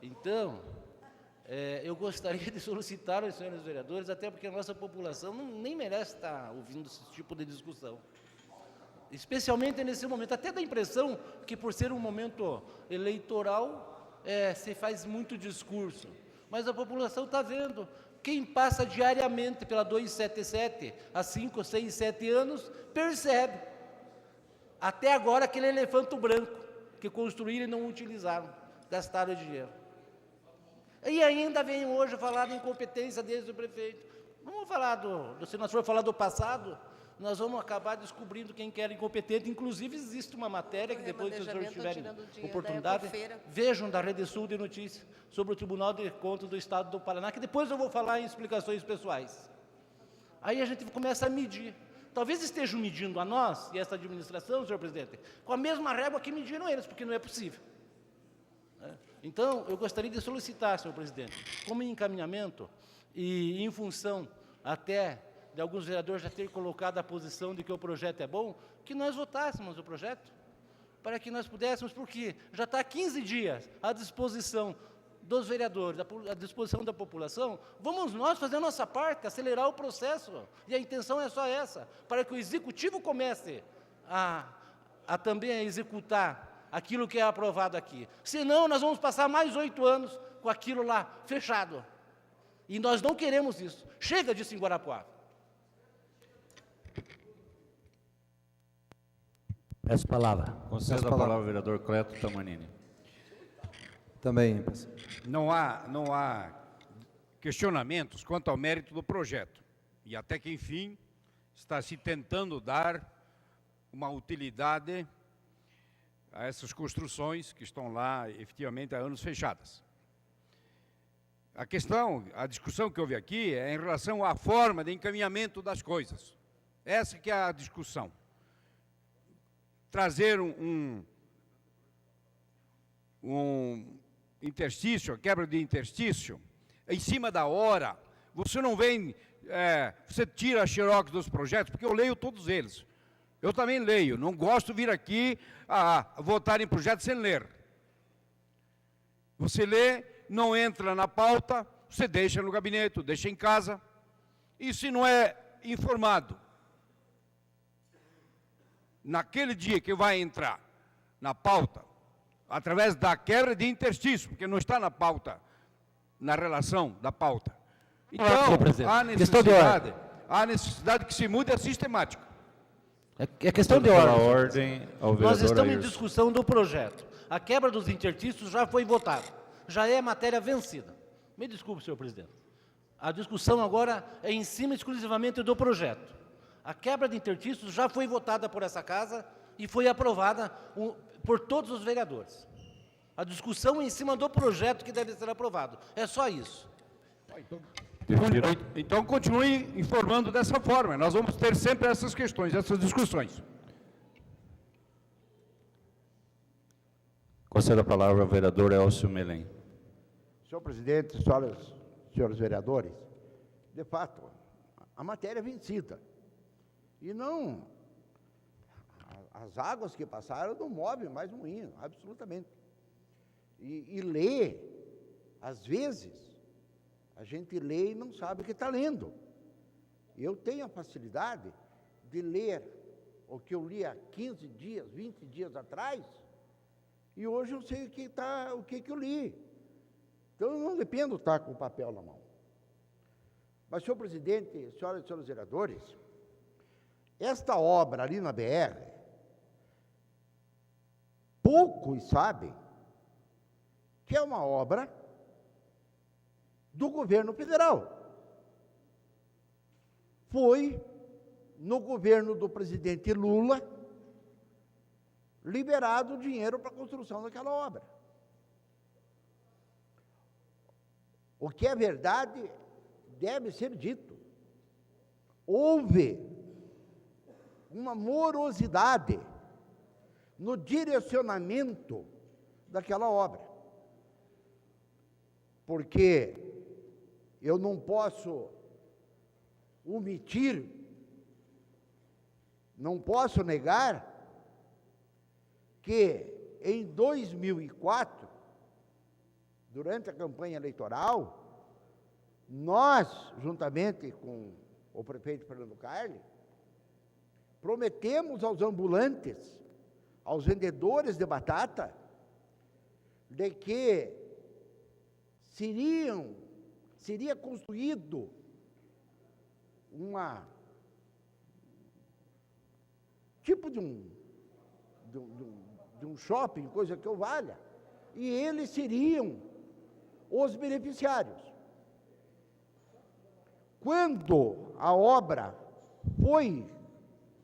Então, eu gostaria de solicitar aos senhores vereadores, até porque a nossa população nem merece estar ouvindo esse tipo de discussão. Especialmente nesse momento, até dá a impressão que por ser um momento eleitoral, se faz muito discurso. Mas a população está vendo, quem passa diariamente pela 277 há 5, 6, 7 anos, percebe. Até agora aquele elefante branco que construíram e não utilizaram, gastaram dinheiro. E ainda vem hoje falar de incompetência desde o prefeito. Vamos falar se nós for falar do passado, nós vamos acabar descobrindo quem que era incompetente. Inclusive existe uma matéria que depois que os senhores tiverem oportunidade, vejam da Rede Sul de Notícias sobre o Tribunal de Contas do Estado do Paraná, que depois eu vou falar em explicações pessoais. Aí a gente começa a medir. Talvez estejam medindo a nós e essa administração, senhor presidente, com a mesma régua que mediram eles, porque não é possível. Então, eu gostaria de solicitar, senhor presidente, como encaminhamento e em função até de alguns vereadores já terem colocado a posição de que o projeto é bom, que nós votássemos o projeto, para que nós pudéssemos, porque já está 15 dias à disposição dos vereadores, à disposição da população, vamos nós fazer a nossa parte, acelerar o processo, e a intenção é só essa, para que o Executivo comece a também executar aquilo que é aprovado aqui. Senão, nós vamos passar mais 8 anos com aquilo lá fechado, e nós não queremos isso. Chega disso em Guarapuava.
Peço a palavra.
Conceda a palavra ao vereador Cleto Tamanini.
Também.
Não há questionamentos quanto ao mérito do projeto. E até que, enfim, está se tentando dar uma utilidade a essas construções que estão lá, efetivamente, há anos fechadas. A discussão que houve aqui é em relação à forma de encaminhamento das coisas. Essa que é a discussão. Trazer um interstício, a quebra de interstício, em cima da hora, você não vem, você tira a xerox dos projetos, porque eu leio todos eles. Eu também leio, não gosto de vir aqui a votar em projetos sem ler. Você lê, não entra na pauta, você deixa no gabinete, deixa em casa, e se não é informado, naquele dia que vai entrar na pauta, através da quebra de interstício, porque não está na pauta, na relação da pauta. Então, há necessidade que se mude a sistemática.
É questão de
Pela
ordem.
ordem ao
Nós
vereador
estamos em
Ayrton.
discussão do projeto. A quebra dos interstícios já foi votada. Já é matéria vencida. Me desculpe, senhor presidente. A discussão agora é em cima exclusivamente do projeto. A quebra de interstícios já foi votada por essa casa e foi aprovada por todos os vereadores. A discussão é em cima do projeto que deve ser aprovado. É só isso.
Então, continue informando dessa forma. Nós vamos ter sempre essas questões, essas discussões.
Concedo a palavra ao vereador Elcio Melém.
Senhor presidente, senhores vereadores, de fato, a matéria é vencida. E não, as águas que passaram não movem mais moinho, absolutamente. E ler, às vezes, a gente lê e não sabe o que está lendo. Eu tenho a facilidade de ler o que eu li há 15 dias, 20 dias atrás, e hoje eu sei o que eu li. Então, eu não dependo de estar com o papel na mão. Mas, senhor presidente, senhoras e senhores vereadores, esta obra ali na BR, poucos sabem que é uma obra do governo federal. Foi no governo do presidente Lula liberado o dinheiro para a construção daquela obra. O que é verdade deve ser dito. Houve uma morosidade no direcionamento daquela obra. Porque eu não posso omitir, não posso negar que em 2004, durante a campanha eleitoral, nós, juntamente com o prefeito Fernando Carli, prometemos aos ambulantes, aos vendedores de batata, de que seria construído tipo de um shopping, coisa que eu valha, e eles seriam os beneficiários. Quando a obra foi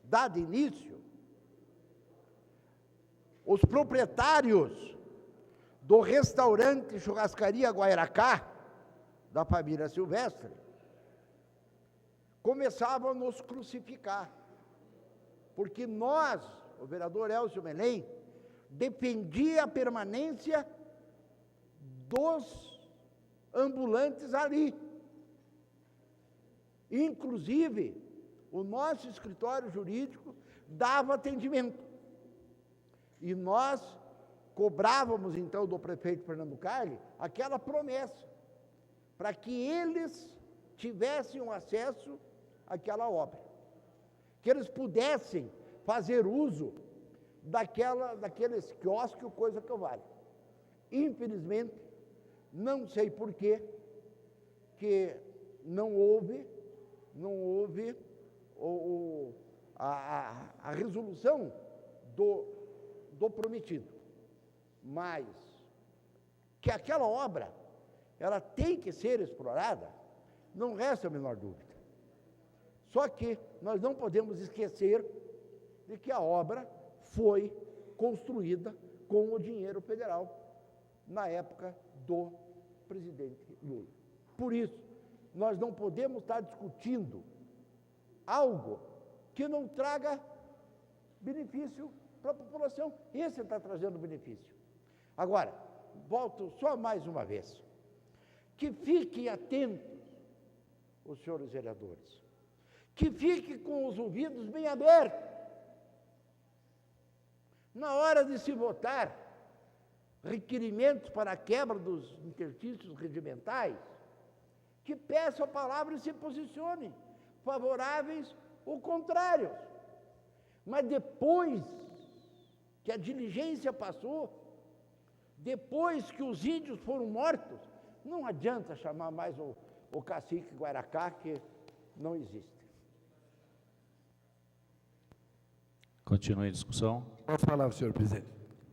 dada início, os proprietários do restaurante Churrascaria Guairacá, da família Silvestre, começavam a nos crucificar, porque nós, o vereador Elcio Melém, defendia a permanência dos ambulantes ali. Inclusive, o nosso escritório jurídico dava atendimento. E nós cobrávamos, então, do prefeito Fernando Carli aquela promessa, para que eles tivessem um acesso àquela obra, que eles pudessem fazer uso daqueles quiosques, coisa que eu valho. Infelizmente, não sei por quê, que não houve a resolução do prometido. Mas que aquela obra, ela tem que ser explorada, não resta a menor dúvida. Só que nós não podemos esquecer de que a obra foi construída com o dinheiro federal na época do presidente Lula. Por isso, nós não podemos estar discutindo algo que não traga benefício para a população. Esse está trazendo benefício. Agora, volto só mais uma vez. Que fiquem atentos, os senhores vereadores. Que fiquem com os ouvidos bem abertos. Na hora de se votar requerimentos para a quebra dos interstícios regimentais, que peçam a palavra e se posicionem, favoráveis ou contrários. Mas depois que a diligência passou, Depois que os índios foram mortos, não adianta chamar mais o cacique Guaracá, que não existe.
Continue a discussão.
Posso falar, senhor presidente?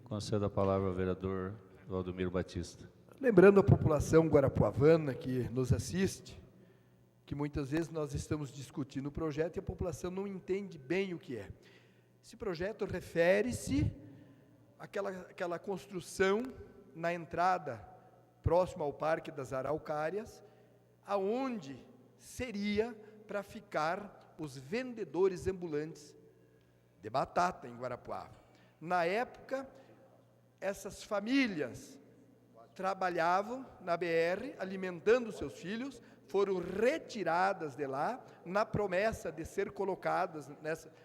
Conceda a palavra ao vereador Valdomiro Batista.
Lembrando a população guarapuavana que nos assiste, que muitas vezes nós estamos discutindo o projeto e a população não entende bem o que é. Esse projeto refere-se àquela construção na entrada, próximo ao Parque das Araucárias, aonde seria para ficar os vendedores ambulantes de batata em Guarapuava. Na época, essas famílias trabalhavam na BR, alimentando seus filhos, foram retiradas de lá, na promessa de ser colocadas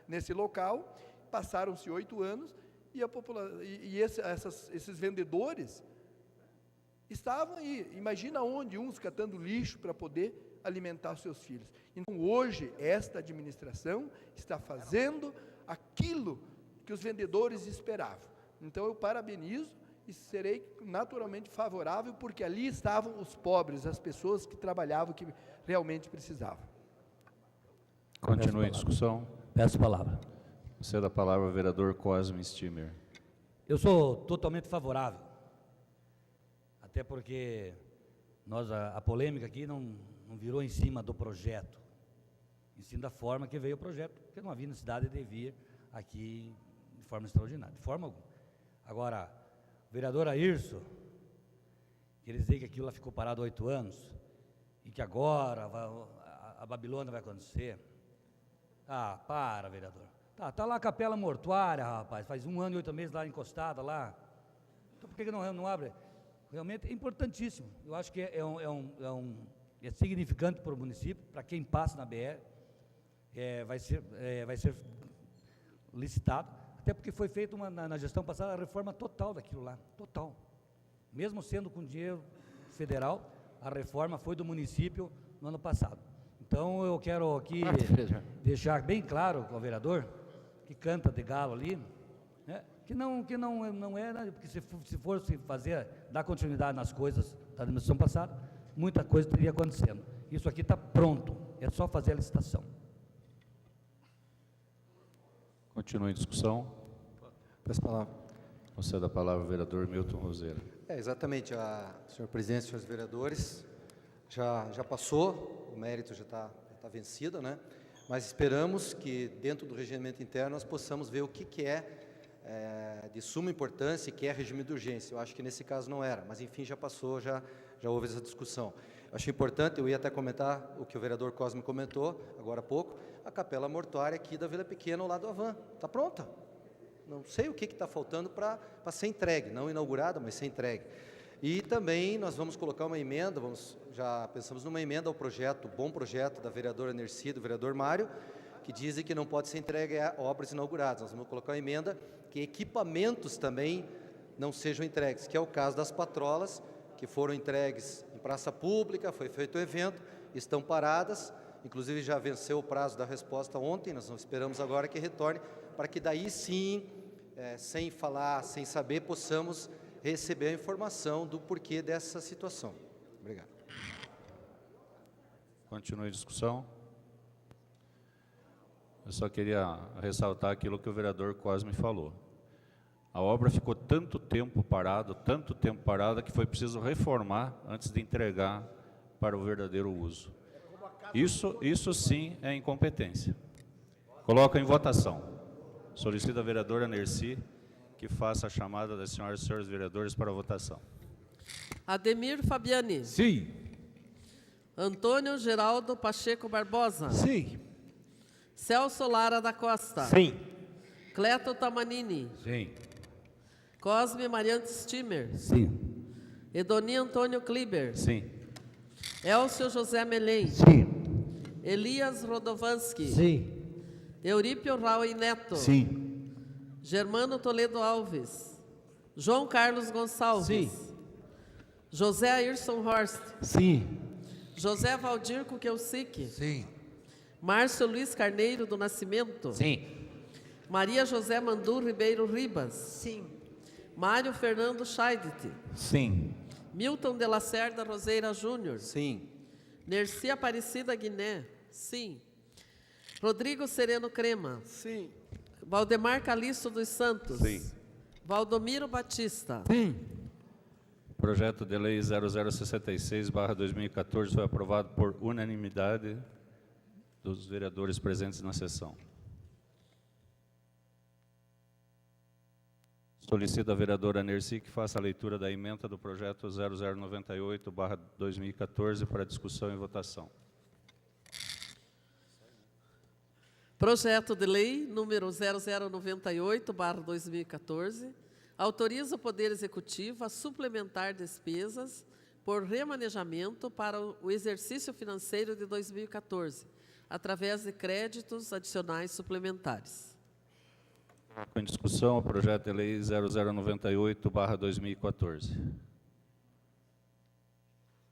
nesse local. Passaram-se 8 anos, e esses vendedores estavam aí, imagina onde, uns catando lixo para poder alimentar seus filhos. Então, hoje, esta administração está fazendo aquilo que os vendedores esperavam. Então, eu parabenizo e serei naturalmente favorável, porque ali estavam os pobres, as pessoas que trabalhavam, que realmente precisavam.
Continue a discussão.
Peço a palavra.
Conceda a palavra ao vereador Cosme Stimmer.
Eu sou totalmente favorável, até porque a polêmica aqui não virou em cima do projeto, em cima da forma que veio o projeto, porque não havia necessidade de vir aqui de forma extraordinária, de forma alguma. Agora, o vereador Airson, quer dizer que aquilo lá ficou parado 8 anos, e que agora a Babilônia vai acontecer. Ah, para, vereador. Tá lá a capela mortuária, rapaz, faz 1 ano e 8 meses lá encostada lá. Então por que não abre? Realmente é importantíssimo. Eu acho que é significante para o município, para quem passa na BR, vai ser licitado, até porque foi feita na gestão passada a reforma total daquilo lá, total. Mesmo sendo com dinheiro federal, a reforma foi do município no ano passado. Então eu quero aqui deixar bem claro com o vereador, que canta de galo ali, né, que não é, né, porque se fosse dar continuidade nas coisas da administração passada, muita coisa teria acontecendo. Isso aqui está pronto, é só fazer a licitação.
Continue a discussão.
Peço a palavra.
Conceda a palavra ao vereador Milton Roseira.
Exatamente, senhor presidente, senhores vereadores, já passou, o mérito já está vencido, né? Mas esperamos que dentro do regimento interno nós possamos ver o que é de suma importância e que é regime de urgência. Eu acho que nesse caso não era, mas enfim, já passou, já houve essa discussão. Eu achei importante, eu ia até comentar o que o vereador Cosme comentou agora há pouco, a capela mortuária aqui da Vila Pequena, ao lado do Avan, está pronta. Não sei o que está faltando para ser entregue, não inaugurada, mas ser entregue. E também nós vamos colocar uma emenda, já pensamos numa emenda ao projeto, bom projeto da vereadora Nerci, do vereador Mário, que dizem que não pode ser entregue a obras inauguradas. Nós vamos colocar uma emenda que equipamentos também não sejam entregues, que é o caso das patrolas, que foram entregues em praça pública, foi feito o evento, estão paradas, inclusive já venceu o prazo da resposta ontem, nós esperamos agora que retorne, para que daí sim, sem falar, sem saber, possamos receber a informação do porquê dessa situação. Obrigado.
Continue a discussão. Eu só queria ressaltar aquilo que o vereador Cosme falou. A obra ficou tanto tempo parada, que foi preciso reformar antes de entregar para o verdadeiro uso. Isso sim é incompetência. Coloco em votação. Solicito a vereadora Nerci que faça a chamada das senhoras e senhores vereadores para a votação.
Ademir Fabiani.
Sim.
Antônio Geraldo Pacheco Barbosa.
Sim.
Celso Lara da Costa.
Sim.
Cleto Tamanini.
Sim.
Cosme Mariante Stimmer.
Sim.
Edoni Antônio Kliber.
Sim.
Elcio José Melém.
Sim.
Elias Rodovanski.
Sim.
Eurípio Raui Neto.
Sim.
Germano Toledo Alves. João Carlos Gonçalves.
Sim.
José Ayrson Horst.
Sim.
José Valdir Kukelsic.
Sim.
Márcio Luiz Carneiro do Nascimento.
Sim.
Maria José Mandu Ribeiro Ribas.
Sim.
Mário Fernando Scheidt.
Sim.
Milton de Lacerda Roseira Júnior.
Sim.
Nerci Aparecida Guiné. Sim. Rodrigo Sereno Crema.
Sim.
Valdemar Calixto dos Santos.
Sim.
Valdomiro Batista.
Sim.
Projeto de lei 0066/2014 foi aprovado por unanimidade dos vereadores presentes na sessão. Solicito a vereadora Nerci que faça a leitura da emenda do projeto 0098/2014 para discussão e votação.
Projeto de lei número 0098/2014 autoriza o Poder Executivo a suplementar despesas por remanejamento para o exercício financeiro de 2014, através de créditos adicionais suplementares.
Em discussão, o projeto de lei 0098/2014.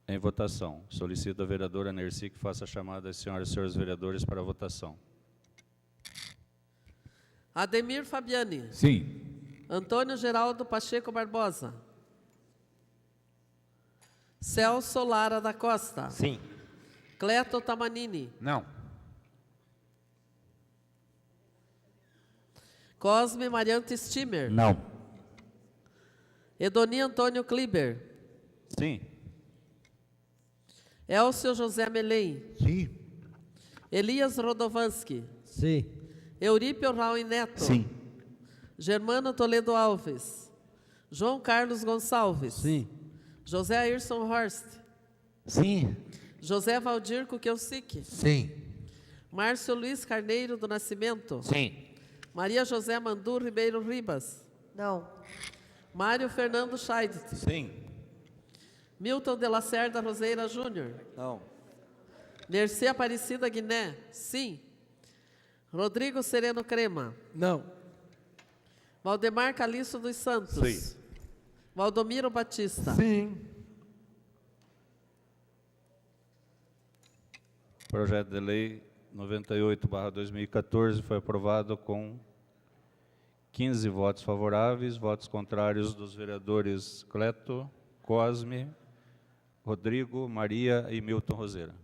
Em votação, solicito a vereadora Nerci que faça a chamada das senhoras e senhores vereadores para a votação.
Ademir Fabiani.
Sim.
Antônio Geraldo Pacheco Barbosa. Celso Lara da Costa.
Sim.
Cleto Tamanini.
Não.
Cosme Mariante Stimmer.
Não.
Edoni Antônio Kliber.
Sim.
Elcio José Melém.
Sim.
Elias Rodovanski.
Sim.
Eurípio Raul Neto.
Sim.
Germano Toledo Alves. João Carlos Gonçalves.
Sim.
José Ayrson Horst.
Sim.
José Valdir Kukelsic.
Sim.
Márcio Luiz Carneiro do Nascimento.
Sim.
Maria José Mandu Ribeiro Ribas.
Não.
Mário Fernando Scheidt.
Sim.
Milton de Lacerda Roseira Júnior.
Não.
Nerci Aparecida Guiné. Sim. Rodrigo Sereno Crema.
Não.
Valdemar Calixto dos Santos.
Sim.
Valdomiro Batista.
Sim.
Projeto de lei 98/2014 foi aprovado com 15 votos favoráveis, votos contrários dos vereadores Cleto, Cosme, Rodrigo, Maria e Milton Roseira.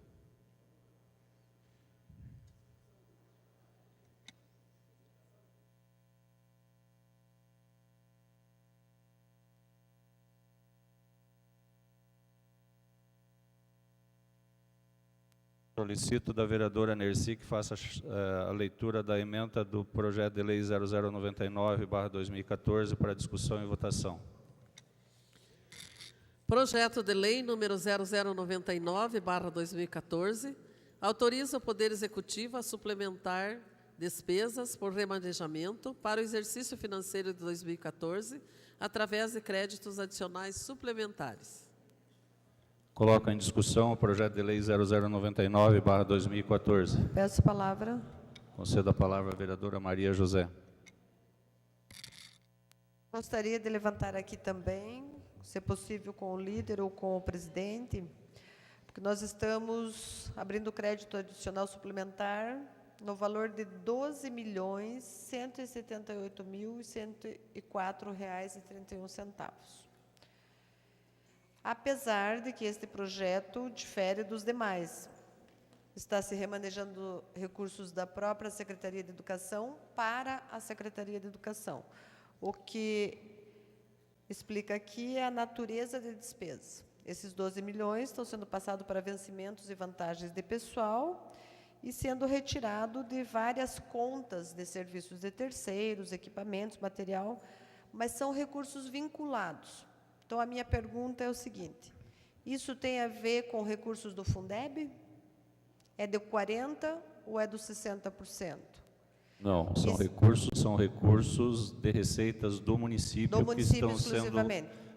Solicito da vereadora Nerci que faça a leitura da emenda do projeto de lei 0099/2014 para discussão e votação.
Projeto de lei número 0099/2014 autoriza o Poder Executivo a suplementar despesas por remanejamento para o exercício financeiro de 2014 através de créditos adicionais suplementares.
Coloco em discussão o projeto de lei 0099/2014.
Peço a palavra.
Concedo a palavra à vereadora Maria José.
Gostaria de levantar aqui também, se possível com o líder ou com o presidente, porque nós estamos abrindo crédito adicional suplementar no valor de R$ 12.178.104,31. Apesar de que este projeto difere dos demais. Está se remanejando recursos da própria Secretaria de Educação para a Secretaria de Educação. O que explica aqui é a natureza da despesa. Esses 12 milhões estão sendo passados para vencimentos e vantagens de pessoal e sendo retirado de várias contas de serviços de terceiros, equipamentos, material, mas são recursos vinculados. Então, a minha pergunta é o seguinte, isso tem a ver com recursos do Fundeb? É de 40% ou é dos 60%?
Não, são recursos de receitas do município que estão sendo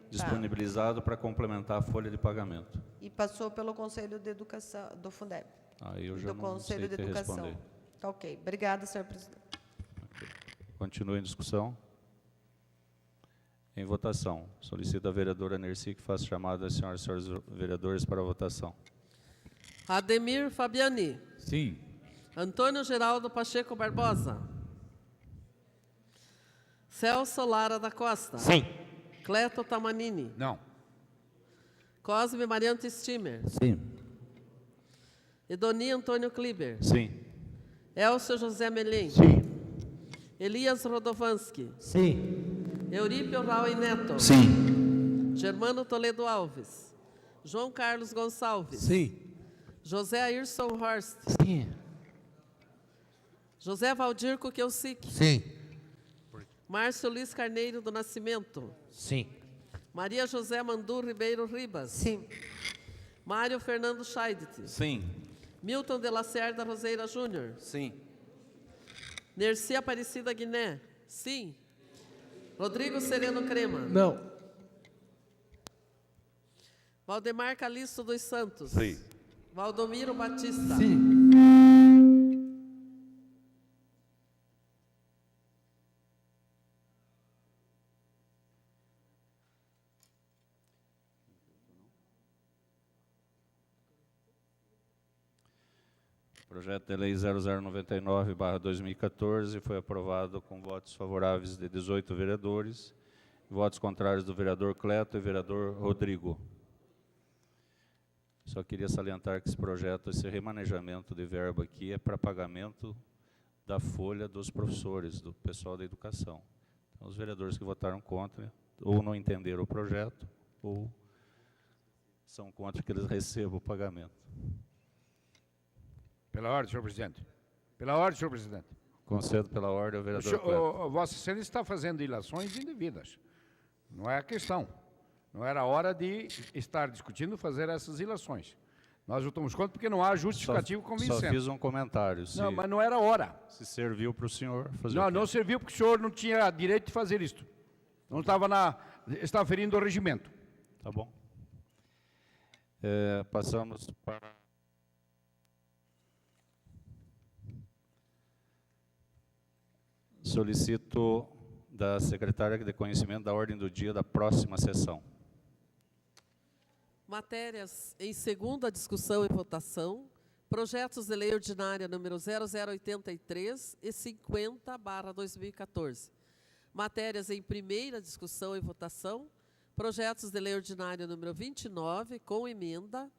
disponibilizados para complementar a folha de pagamento.
E passou pelo Conselho de Educação, do Fundeb?
Aí eu já
do
não
Conselho
sei
de Educação.
responder.
Tá ok. Obrigada, senhor presidente.
Okay. Continua em discussão. Em votação. Solicito a vereadora Nerci que faça chamada das senhoras e senhores vereadores para a votação.
Ademir Fabiani.
Sim.
Antônio Geraldo Pacheco Barbosa. Celso Lara da Costa.
Sim.
Cleto Tamanini.
Não.
Cosme Mariano Stimer.
Sim.
Edoni Antônio Kliber.
Sim.
Elcio José Melém.
Sim.
Elias Rodovanski.
Sim.
Eurípio Raul Neto.
Sim.
Germano Toledo Alves. João Carlos Gonçalves.
Sim.
José Ayrson Horst.
Sim.
José Valdir Kukelsic.
Sim.
Márcio Luiz Carneiro do Nascimento.
Sim.
Maria José Mandu Ribeiro Ribas.
Sim.
Mário Fernando Scheidt.
Sim.
Milton de Lacerda Roseira Júnior.
Sim.
Nerci Aparecida Guiné. Sim. Rodrigo Sereno Crema.
Não.
Valdemar Calixto dos Santos.
Sim.
Valdomiro Batista.
Sim.
Projeto de Lei 0099/2014 foi aprovado com votos favoráveis de 18 vereadores, votos contrários do vereador Cleto e vereador Rodrigo. Só queria salientar que esse projeto, esse remanejamento de verba aqui é para pagamento da folha dos professores, do pessoal da educação. Então, os vereadores que votaram contra, ou não entenderam o projeto, ou são contra que eles recebam o pagamento.
Pela ordem, senhor presidente. Pela ordem, senhor presidente.
Concedo pela ordem ao vereador Cleto.
Vossa Excelência está fazendo ilações indevidas. Não é a questão. Não era hora de estar discutindo fazer essas ilações. Nós votamos contra porque não há justificativo convincente.
Só fiz um comentário.
Não, mas não era hora.
Se serviu para o senhor fazer
Não,
o quê?
não serviu porque o senhor não tinha direito de fazer isto. Não estava estava ferindo o regimento.
Tá bom. Passamos para... Solicito da secretária de conhecimento da ordem do dia da próxima sessão.
Matérias em segunda discussão e votação. Projetos de lei ordinária número 0083 e 50/2014. Matérias em primeira discussão e votação. Projetos de lei ordinária número 29 com emenda,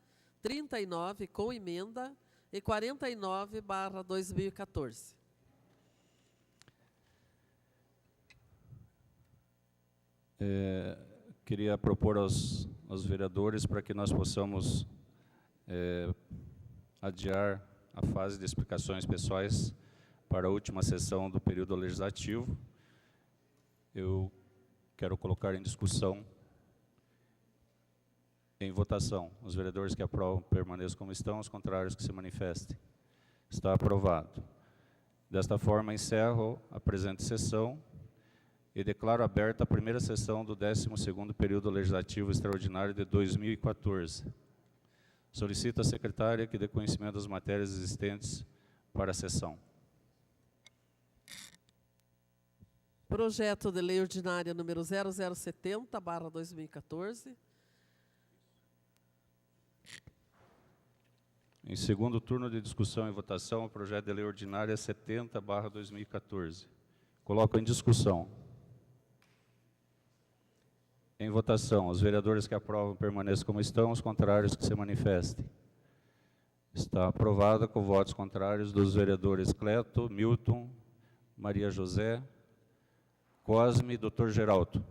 39 com emenda e 49/2014.
Queria propor aos vereadores para que nós possamos adiar a fase de explicações pessoais para a última sessão do período legislativo. Eu quero colocar em discussão, em votação. Os vereadores que aprovam permaneçam como estão, os contrários que se manifestem. Está aprovado. Desta forma, encerro a presente sessão e declaro aberta a primeira sessão do 12º período legislativo extraordinário de 2014. Solicito à secretária que dê conhecimento das matérias existentes para a sessão.
Projeto de lei ordinária número 0070/2014.
Em segundo turno de discussão e votação, o projeto de lei ordinária 70/2014. Coloco em discussão. Em votação, os vereadores que aprovam permaneçam como estão, os contrários que se manifestem. Está aprovada com votos contrários dos vereadores Cleto, Milton, Maria José, Cosme e Dr. Geraldo.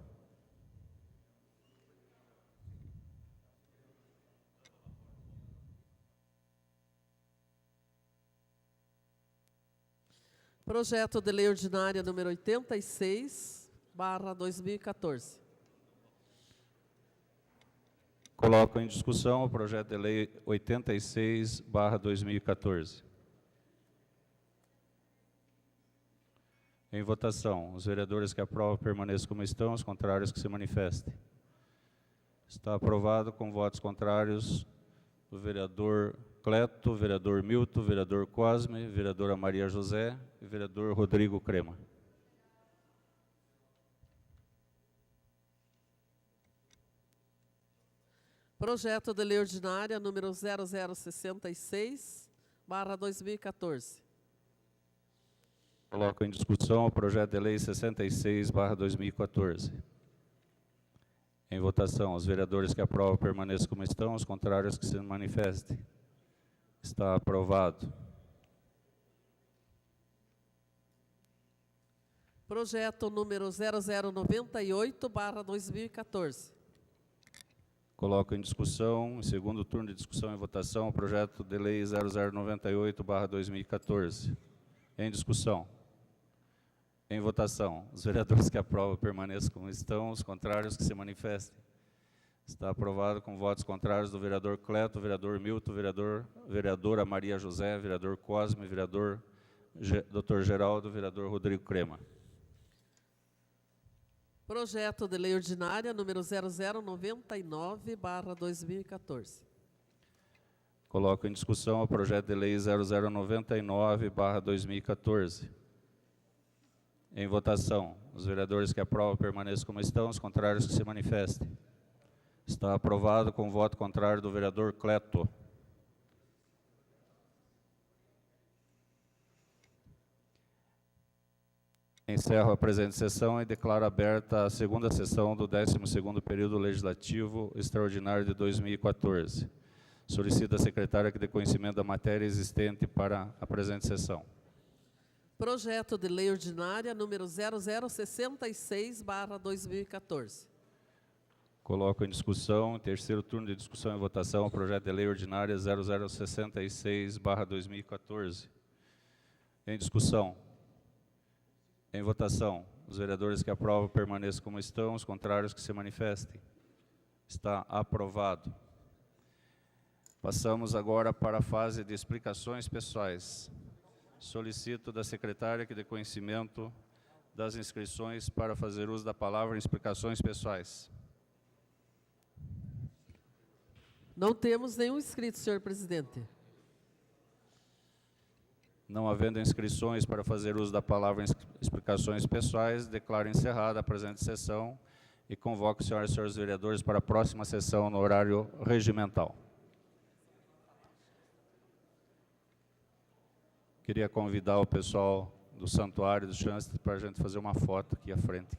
Projeto de lei ordinária número 86/2014.
Coloco em discussão o projeto de lei 86/2014. Em votação, os vereadores que aprovam permaneçam como estão, os contrários que se manifestem. Está aprovado com votos contrários do vereador Cleto, vereador Milton, vereador Cosme, vereadora Maria José e vereador Rodrigo Crema.
Projeto de lei ordinária número 0066/2014.
Coloco em discussão o projeto de lei 66/2014. Em votação, os vereadores que aprovam permaneçam como estão, os contrários que se manifestem. Está aprovado.
Projeto número 0098/2014.
Coloco em discussão, em segundo turno de discussão e votação, o projeto de lei 0098/2014. Em discussão. Em votação, os vereadores que aprovam permaneçam como estão, os contrários que se manifestem. Está aprovado com votos contrários do vereador Cleto, vereador Milton, vereadora Maria José, vereador Cosme, vereador Dr. Geraldo, vereador Rodrigo Crema.
Projeto de lei ordinária número 0099/2014.
Coloco em discussão o projeto de lei 0099/2014. Em votação, os vereadores que aprovam permaneçam como estão, os contrários que se manifestem. Está aprovado com voto contrário do vereador Cleto. Encerro a presente sessão e declaro aberta a segunda sessão do 12º período legislativo extraordinário de 2014. Solicito à secretária que dê conhecimento da matéria existente para a presente sessão.
Projeto de lei ordinária número 0066/2014.
Coloco em discussão, em terceiro turno de discussão e votação, o projeto de lei ordinária 0066/2014. Em discussão. Em votação, os vereadores que aprovam permaneçam como estão, os contrários que se manifestem. Está aprovado. Passamos agora para a fase de explicações pessoais. Solicito da secretária que dê conhecimento das inscrições para fazer uso da palavra em explicações pessoais.
Não temos nenhum inscrito, senhor presidente.
Não havendo inscrições para fazer uso da palavra em explicações pessoais, declaro encerrada a presente sessão e convoco os senhoras e senhores vereadores para a próxima sessão no horário regimental. Queria convidar o pessoal do Santuário do Châncellor para a gente fazer uma foto aqui à frente.